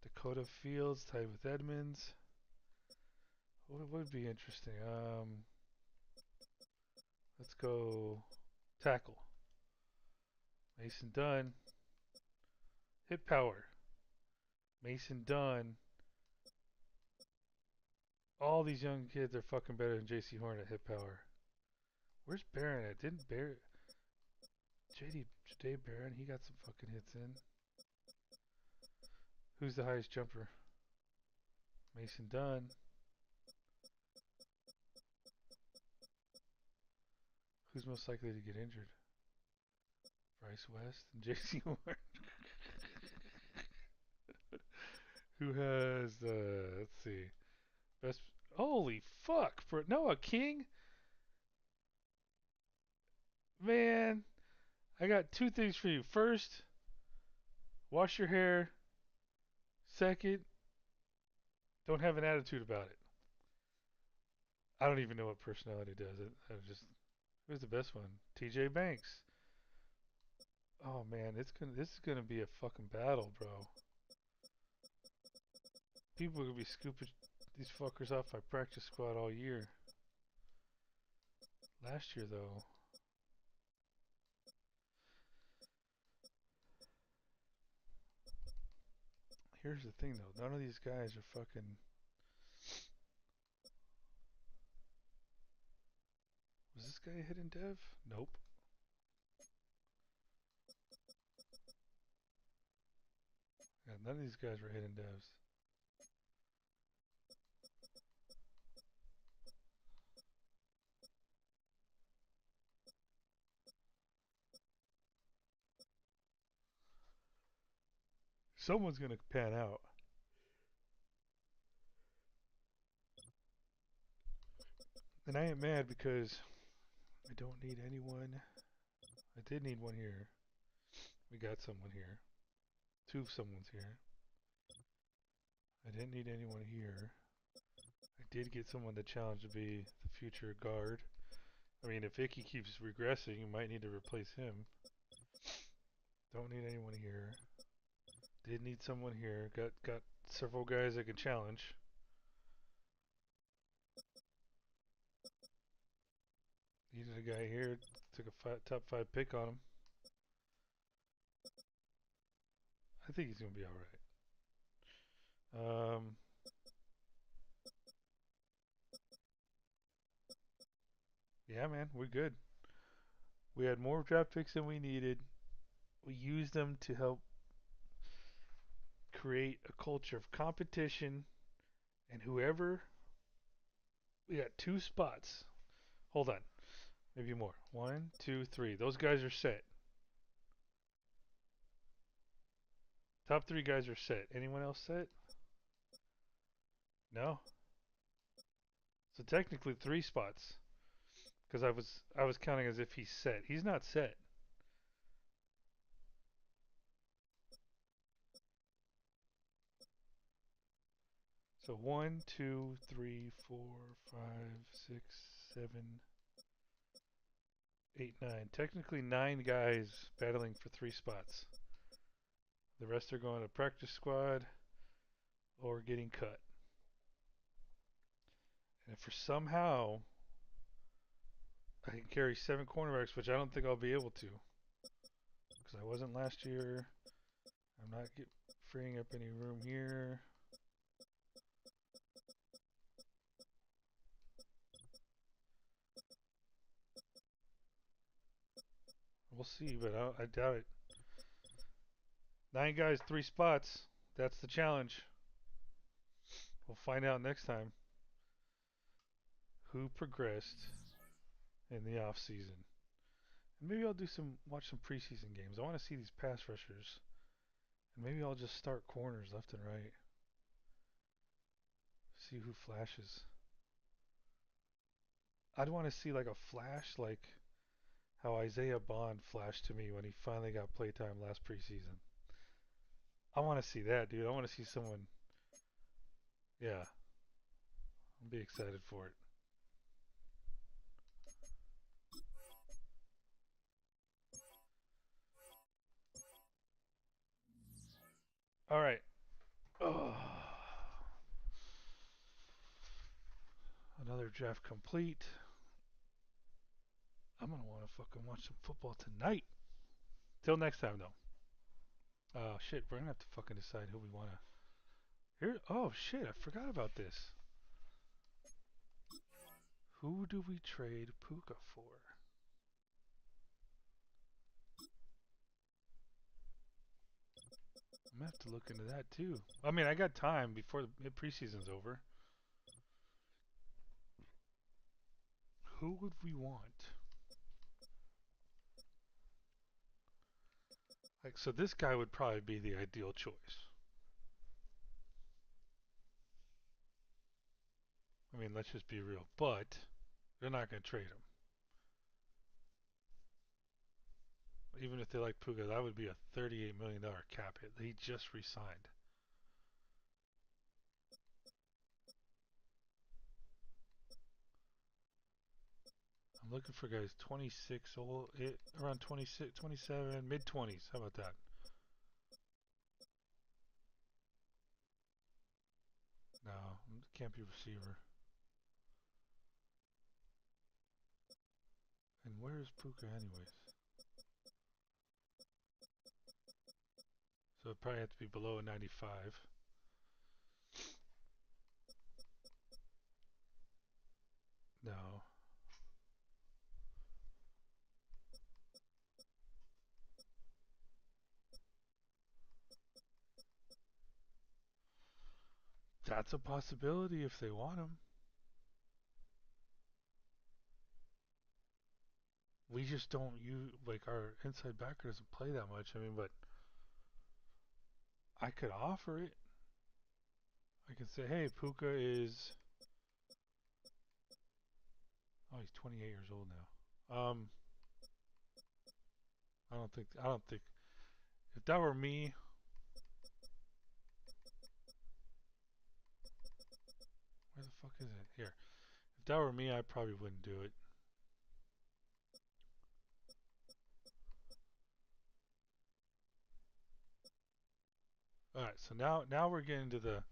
Dakota Fields tied with Edmonds. What would be interesting? Let's go tackle. Mason Dunn. Hit power. Mason Dunn. All these young kids are fucking better than JC Horn at hit power. Where's Barron at? Didn't Barron... Jay Barron, he got some fucking hits in. Who's the highest jumper? Mason Dunn. Who's most likely to get injured? Bryce West and JC Horn. Who has the... Let's see. Best... Holy fuck! For Noah King? Man, I got 2 things for you. First, wash your hair. Second, don't have an attitude about it. I don't even know what personality does it. Who's the best one? TJ Banks. Oh man, this is gonna be a fucking battle, bro. People are gonna be scooping these fuckers off my practice squad all year. Last year though, here's the thing though, none of these guys are fucking. Was this guy a hidden dev? Nope. Yeah, none of these guys were hidden devs. Someone's gonna pan out. And I ain't mad because I don't need anyone. I did need one here. We got someone here. 2 someone's here. I didn't need anyone here. I did get someone to challenge to be the future guard. I mean, if Icky keeps regressing, you might need to replace him. Don't need anyone here. Did need someone here. Got several guys I could challenge. Needed a guy here. Took a top 5 pick on him. I think he's gonna be all right. Yeah, man, we're good. We had more draft picks than we needed. We used them to help create a culture of competition, and whoever we got 2 spots. Hold on, maybe more. 1, 2, 3. Those guys are set. Top 3 guys are set. Anyone else set? No. So technically 3 spots, because I was counting as if he's set. He's not set. So 1, 2, 3, 4, 5, 6, 7, 8, 9. Technically 9 guys battling for 3 spots. The rest are going to practice squad or getting cut. And if for somehow I can carry 7 cornerbacks, which I don't think I'll be able to, because I wasn't last year. I'm not freeing up any room here. We'll see, but I doubt it. 9 guys, 3 spots. That's the challenge. We'll find out next time who progressed in the off season. And maybe I'll watch some preseason games. I want to see these pass rushers. And maybe I'll just start corners left and right. See who flashes. I'd want to see like a flash, like how Isaiah Bond flashed to me when he finally got playtime last preseason. I want to see that, dude. I want to see someone. Yeah, I'll be excited for it. All right. Oh, another draft complete. I'm gonna want to fucking watch some football tonight. Till next time, though. Oh shit, we're gonna have to fucking decide who we wanna. Here. Oh shit, I forgot about this. Who do we trade Puka for? I'm gonna have to look into that too. I mean, I got time before the preseason's over. Who would we want? Like, so this guy would probably be the ideal choice. I mean, let's just be real. But they're not gonna trade him. Even if they like Puka, that would be a $38 million cap hit. He just re-signed. I'm looking for guys 26, around 26, 27, mid 20s. How about that? No, can't be receiver. And where is Puka anyways? So it probably have to be below a 95. No. That's a possibility if they want him. We just don't use, like, our inside backer doesn't play that much. I mean, but I could offer it. I could say, hey, Puka is. Oh, he's 28 years old now. I don't think. If that were me, where the fuck is it? Here. If that were me, I probably wouldn't do it. All right, so now we're getting to the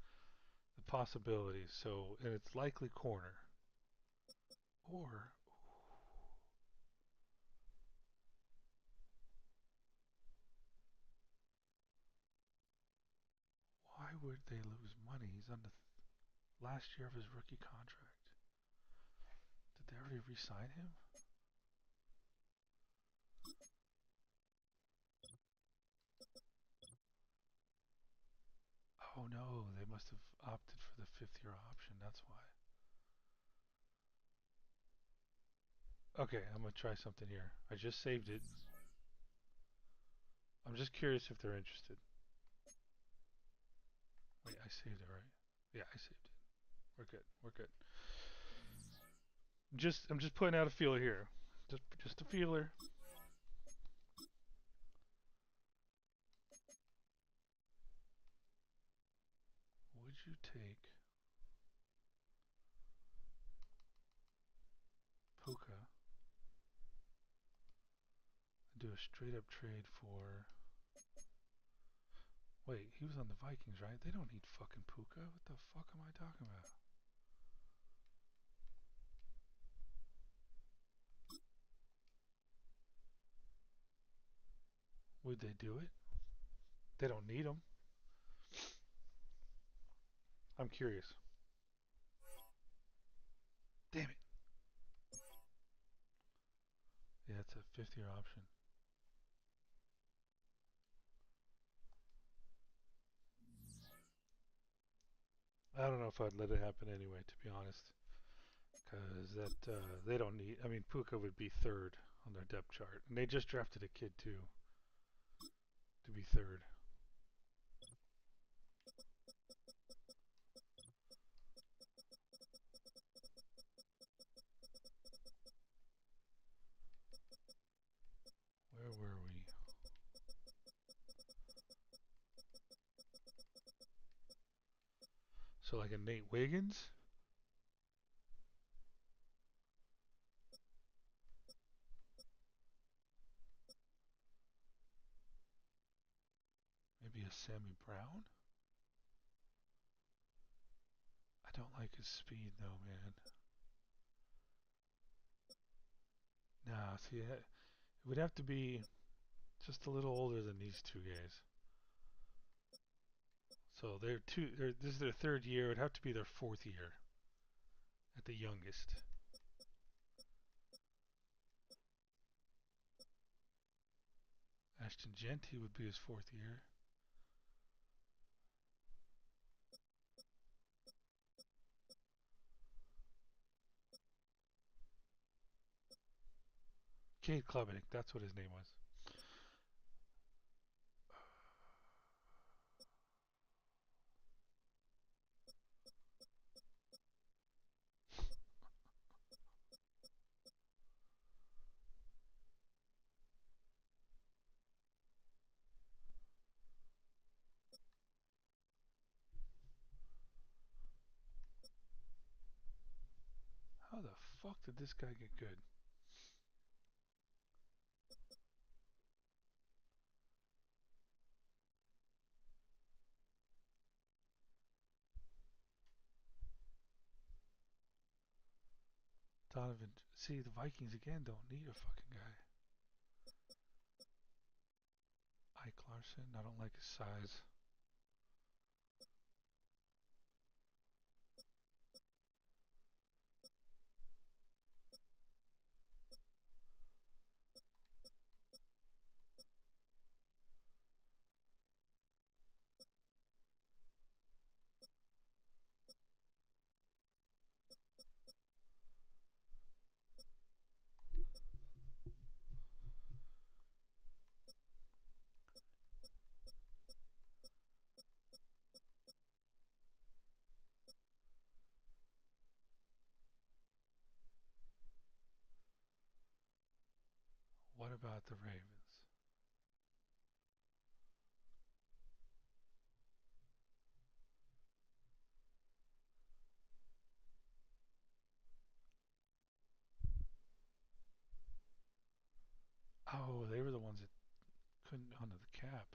possibilities. So, and it's likely corner. Or why would they lose money? He's on the last year of his rookie contract. Did they already re-sign him? Oh no, they must have opted for the 5th year option. That's why. Okay, I'm gonna try something here. I just saved it. I'm just curious if they're interested. Wait, I saved it right? Yeah, I saved it. We're good. We're good. I'm just putting out a feeler here. Just a feeler. Would you take Puka and do a straight up trade for? Wait, he was on the Vikings, right? They don't need fucking Puka. What the fuck am I talking about? Would they do it? They don't need him. I'm curious. Damn it. Yeah, it's a fifth-year option. I don't know if I'd let it happen anyway, to be honest, because that they don't need. I mean, Puka would be third on their depth chart, and they just drafted a kid too to be third. Where were we? So like a Nate Wiggins, maybe a Sammy Brown. I don't like his speed though, man. Nah, see, it would have to be just a little older than these two guys. So they're two. This is their third year. It would have to be their fourth year at the youngest. Ashton Genty would be his fourth year. Cade Klubnik, that's what his name was. How the fuck did this guy get good? Donovan. See, the Vikings again don't need a fucking guy. Ike Larson, I don't like his size. What about the Ravens? Oh, they were the ones that couldn't under the cap.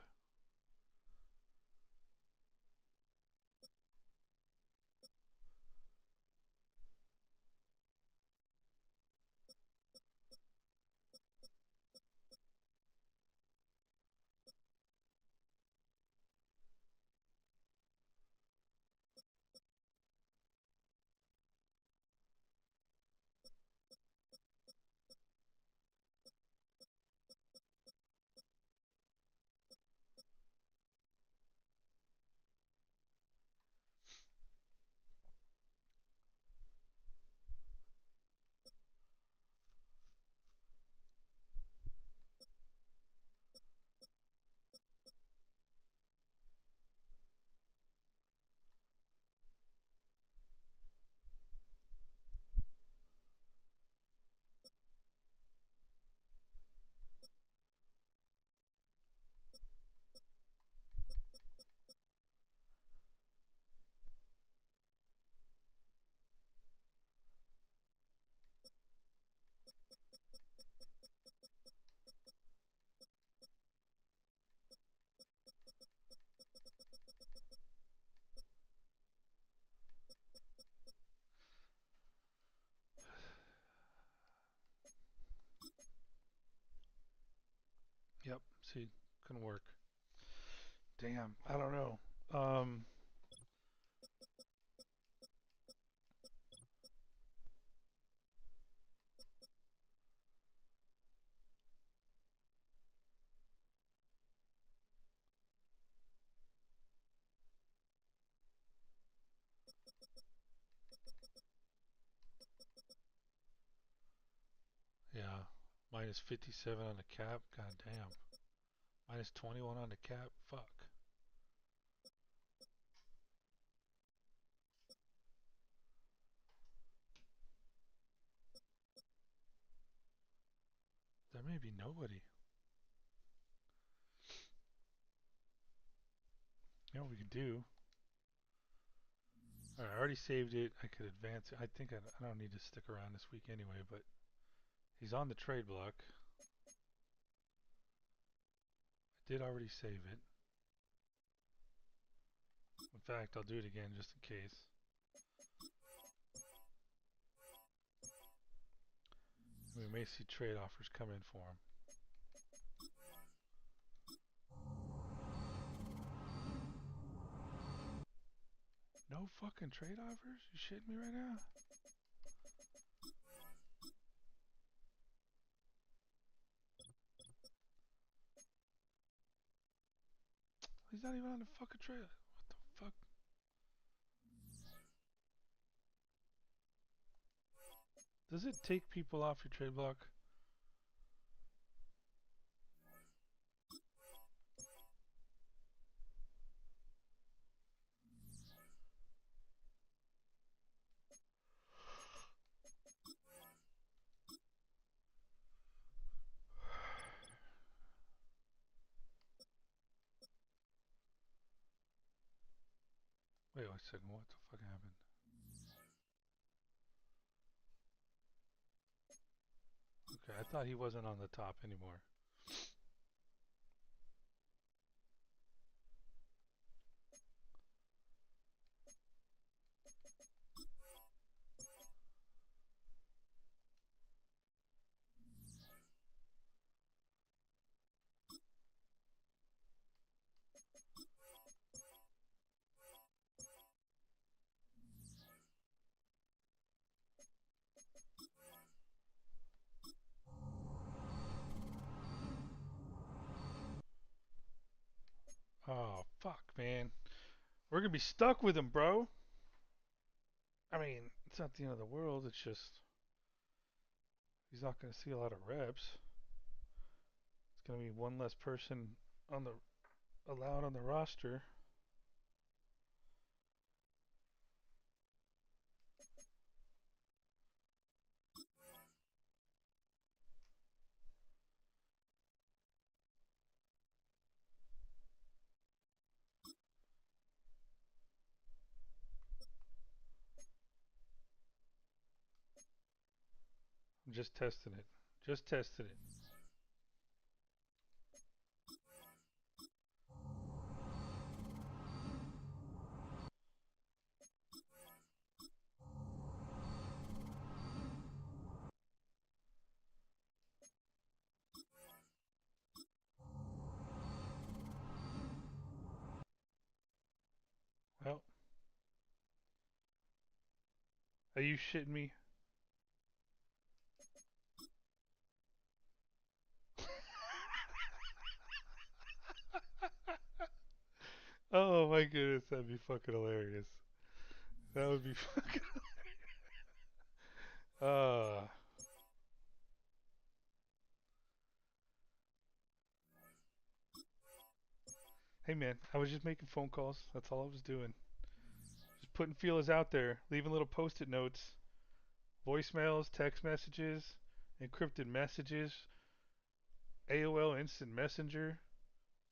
Yep. See, fucking work. Damn, I don't know. Um, yeah, minus 57 on the cap. God damn. Minus 21 on the cap. Fuck. There may be nobody. You know what we could do? All right, I already saved it. I could advance it. I think I don't need to stick around this week anyway, but he's on the trade block. I did already save it. In fact, I'll do it again just in case. We may see trade offers come in for him. No fucking trade offers? You shitting me right now? He's not even on the fucking trade. What the fuck? Does it take people off your trade block? Wait a second. What the fuck happened? Okay, I thought he wasn't on the top anymore. Oh, fuck, man. We're gonna be stuck with him, bro. I mean, it's not the end of the world. It's just he's not gonna see a lot of reps. It's gonna be one less person on the allowed on the roster. I'm just testing it. Just testing it. Well, are you shitting me? Oh my goodness, that'd be fucking hilarious. That would be fucking. Uh, hey man, I was just making phone calls. That's all I was doing. Just putting feelers out there, leaving little post-it notes, voicemails, text messages, encrypted messages, AOL Instant Messenger,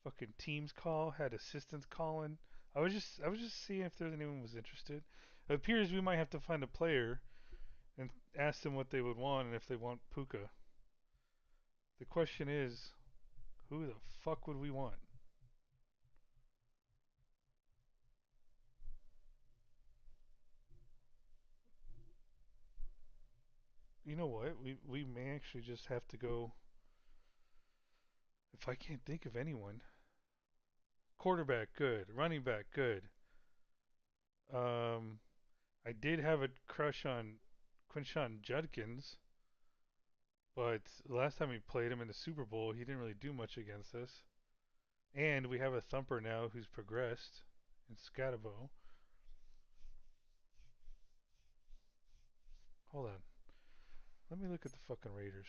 fucking Teams call, had assistants calling. I was just seeing if there's anyone was interested. It appears we might have to find a player and ask them what they would want and if they want Puka. The question is, who the fuck would we want? You know what? We may actually just have to go If I can't think of anyone, quarterback good, running back good. Um, I did have a crush on Quinshon Judkins, but the last time we played him in the Super Bowl, he didn't really do much against us. And we have a thumper now who's progressed in Scatabo. Hold on. Let me look at the fucking Raiders.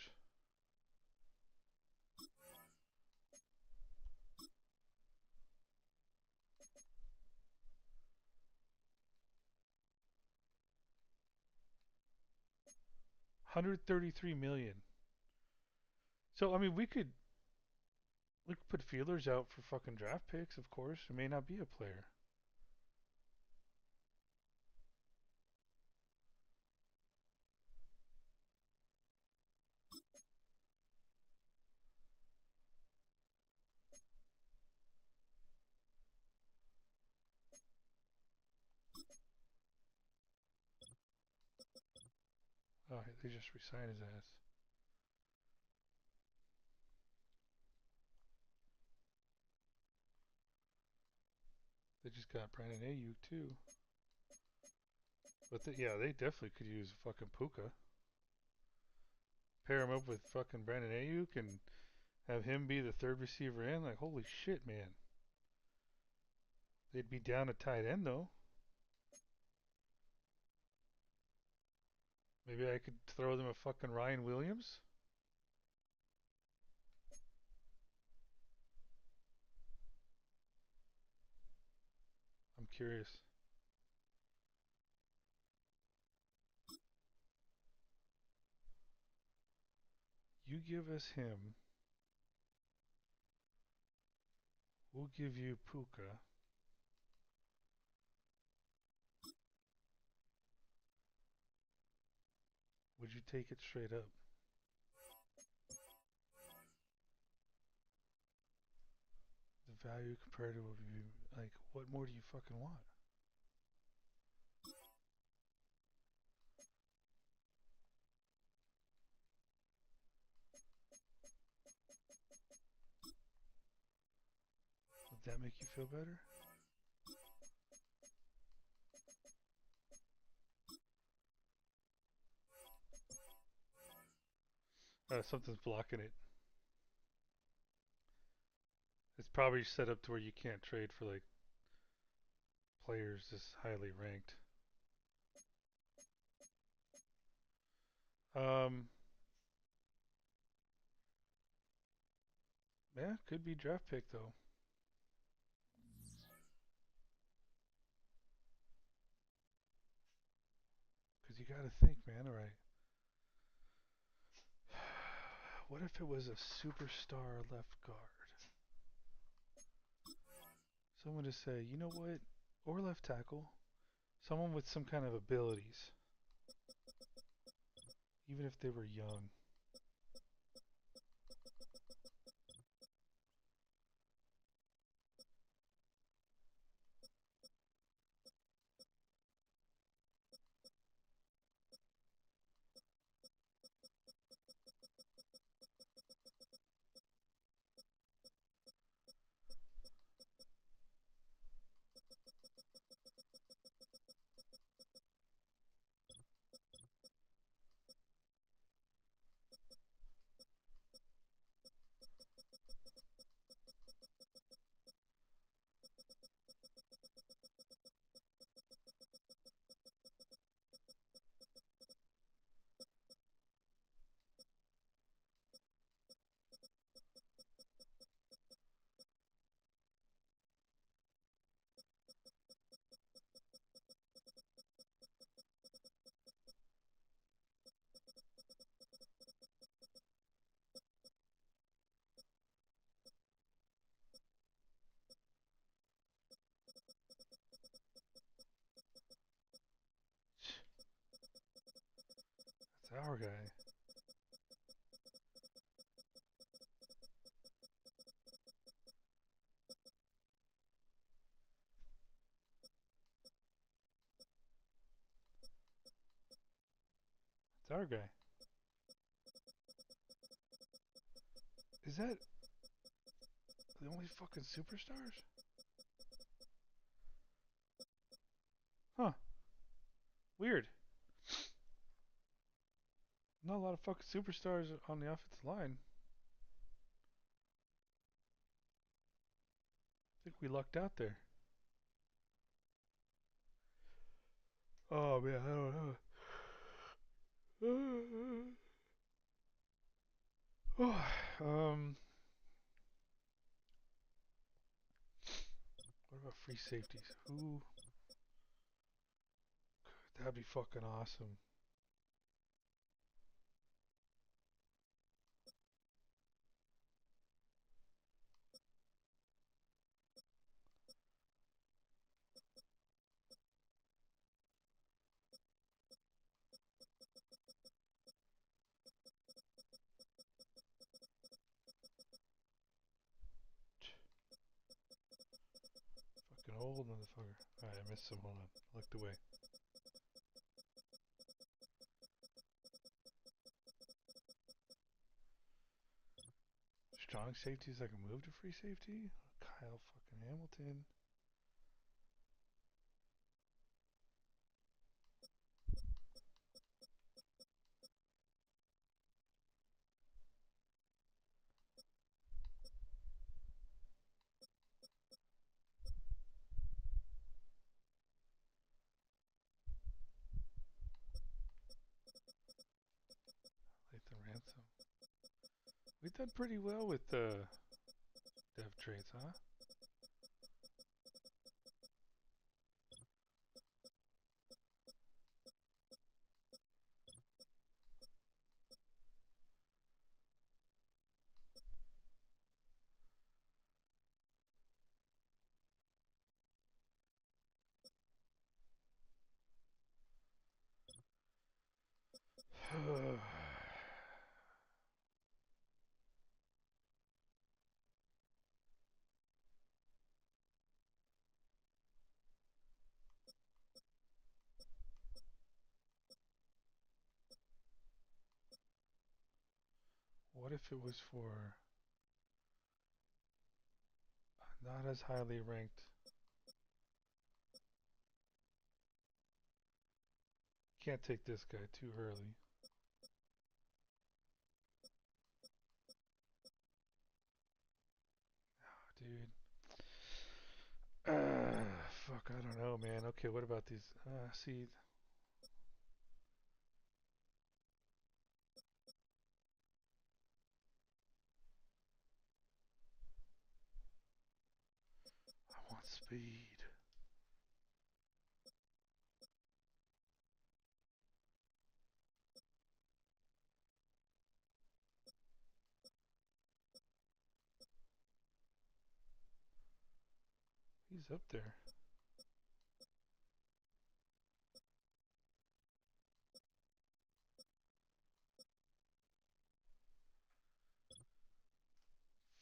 133 million. So I mean, we could put feelers out for fucking draft picks. Of course, it may not be a player. Oh, they just re-signed his ass. They just got Brandon Ayuk too. But yeah, they definitely could use fucking Puka. Pair him up with fucking Brandon Ayuk and have him be the third receiver in. Like, holy shit, man. They'd be down a tight end though. Maybe I could throw them a fucking Ryan Williams. I'm curious. You give us him. We'll give you Puka. Would you take it straight up? The value compared to what you like. What more do you fucking want? Would that make you feel better? Something's blocking it. It's probably set up to where you can't trade for like players this highly ranked. Um, yeah, could be draft pick though. Because you got to think, man. All right. What if it was a superstar left guard? Someone to say, you know what? Or left tackle. Someone with some kind of abilities, even if they were young. That's our guy. It's our guy. Is that The only fucking superstars? Huh. Weird. Not a lot of fucking superstars on the offensive line. I think we lucked out there. Oh man, I don't know. What about free safeties? Who? That'd be fucking awesome. Fucking old motherfucker. Alright, I missed some. Hold on. I looked away. Strong safeties that can move to free safety? Kyle fucking Hamilton. Lathan Ransom. We've done pretty well with the dev trades, huh? What if it was for not as highly ranked? Can't take this guy too early. Oh, dude. Fuck, I don't know, man. Okay, what about these? See, I want speed. He's up there.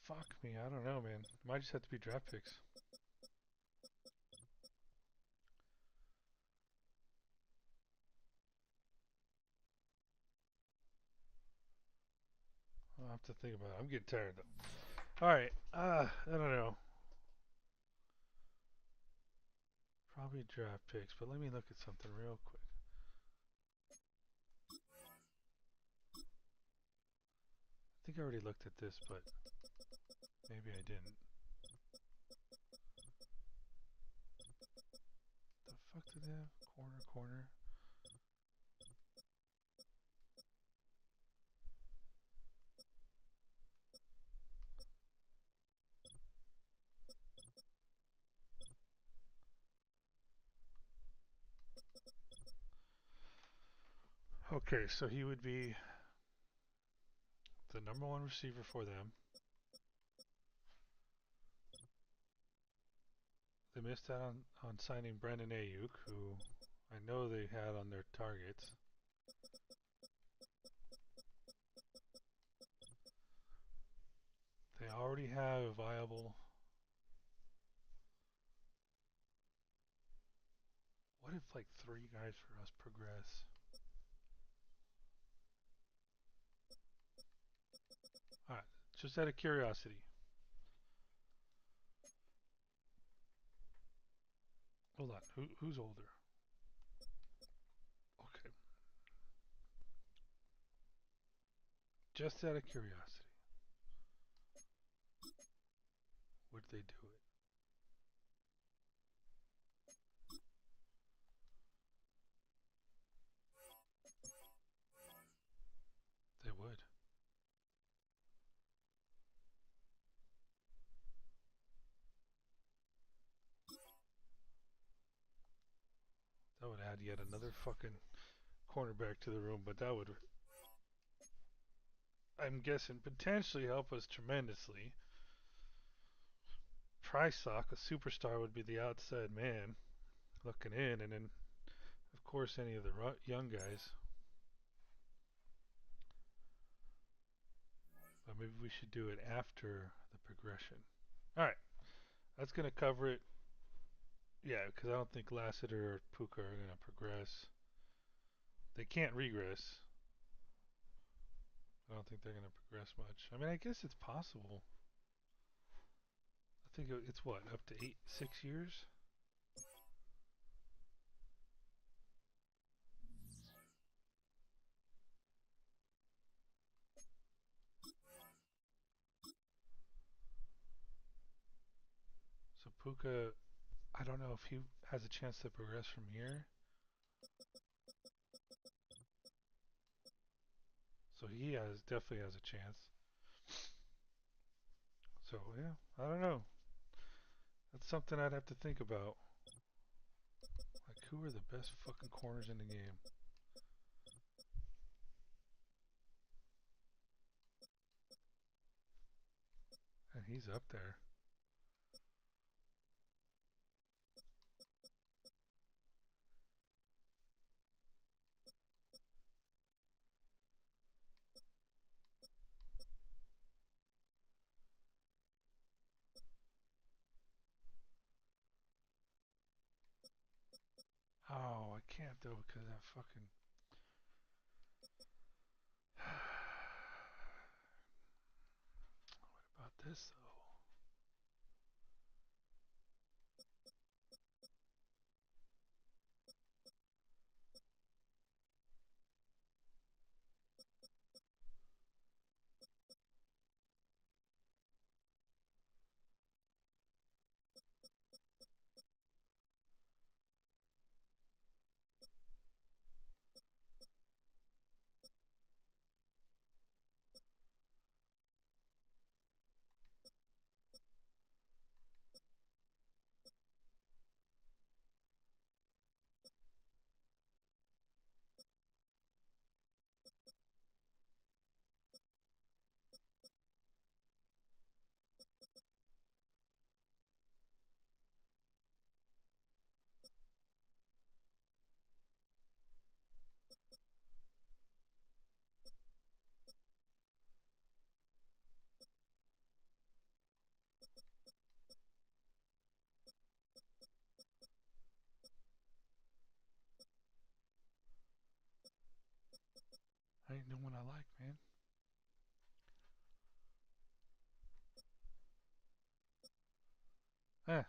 Fuck me, I don't know, man. Might just have to be draft picks. I'll have to think about it. I'm getting tired though. All right, I don't know. Probably draft picks, but let me look at something real quick. I think I already looked at this, but maybe I didn't. The fuck did they have? Corner, corner. Okay, so he would be the number one receiver for them. They missed out on signing Brandon Ayuk, who I know they had on their targets. They already have a viable. What if like three guys for us progress? Alright, just out of curiosity. Hold on. Who's older? Okay. Just out of curiosity, would they do it? They would. That would add yet another fucking cornerback to the room, but that would, I'm guessing, potentially help us tremendously. Prysock, a superstar, would be the outside man looking in, and then, of course, any of the young guys. But maybe we should do it after the progression. All right, that's gonna cover it. Yeah, because I don't think Lassiter or Puka are gonna progress. They can't regress. I don't think they're gonna progress much. I mean, I guess it's possible. I think it's what, up to 6 years. So Puka, I don't know if he has a chance to progress from here. So he definitely has a chance. So yeah, I don't know. That's something I'd have to think about. Like, who are the best fucking corners in the game? And he's up there. Oh, I can't though because that fucking. What about this though? I ain't no one I like, man. Eh,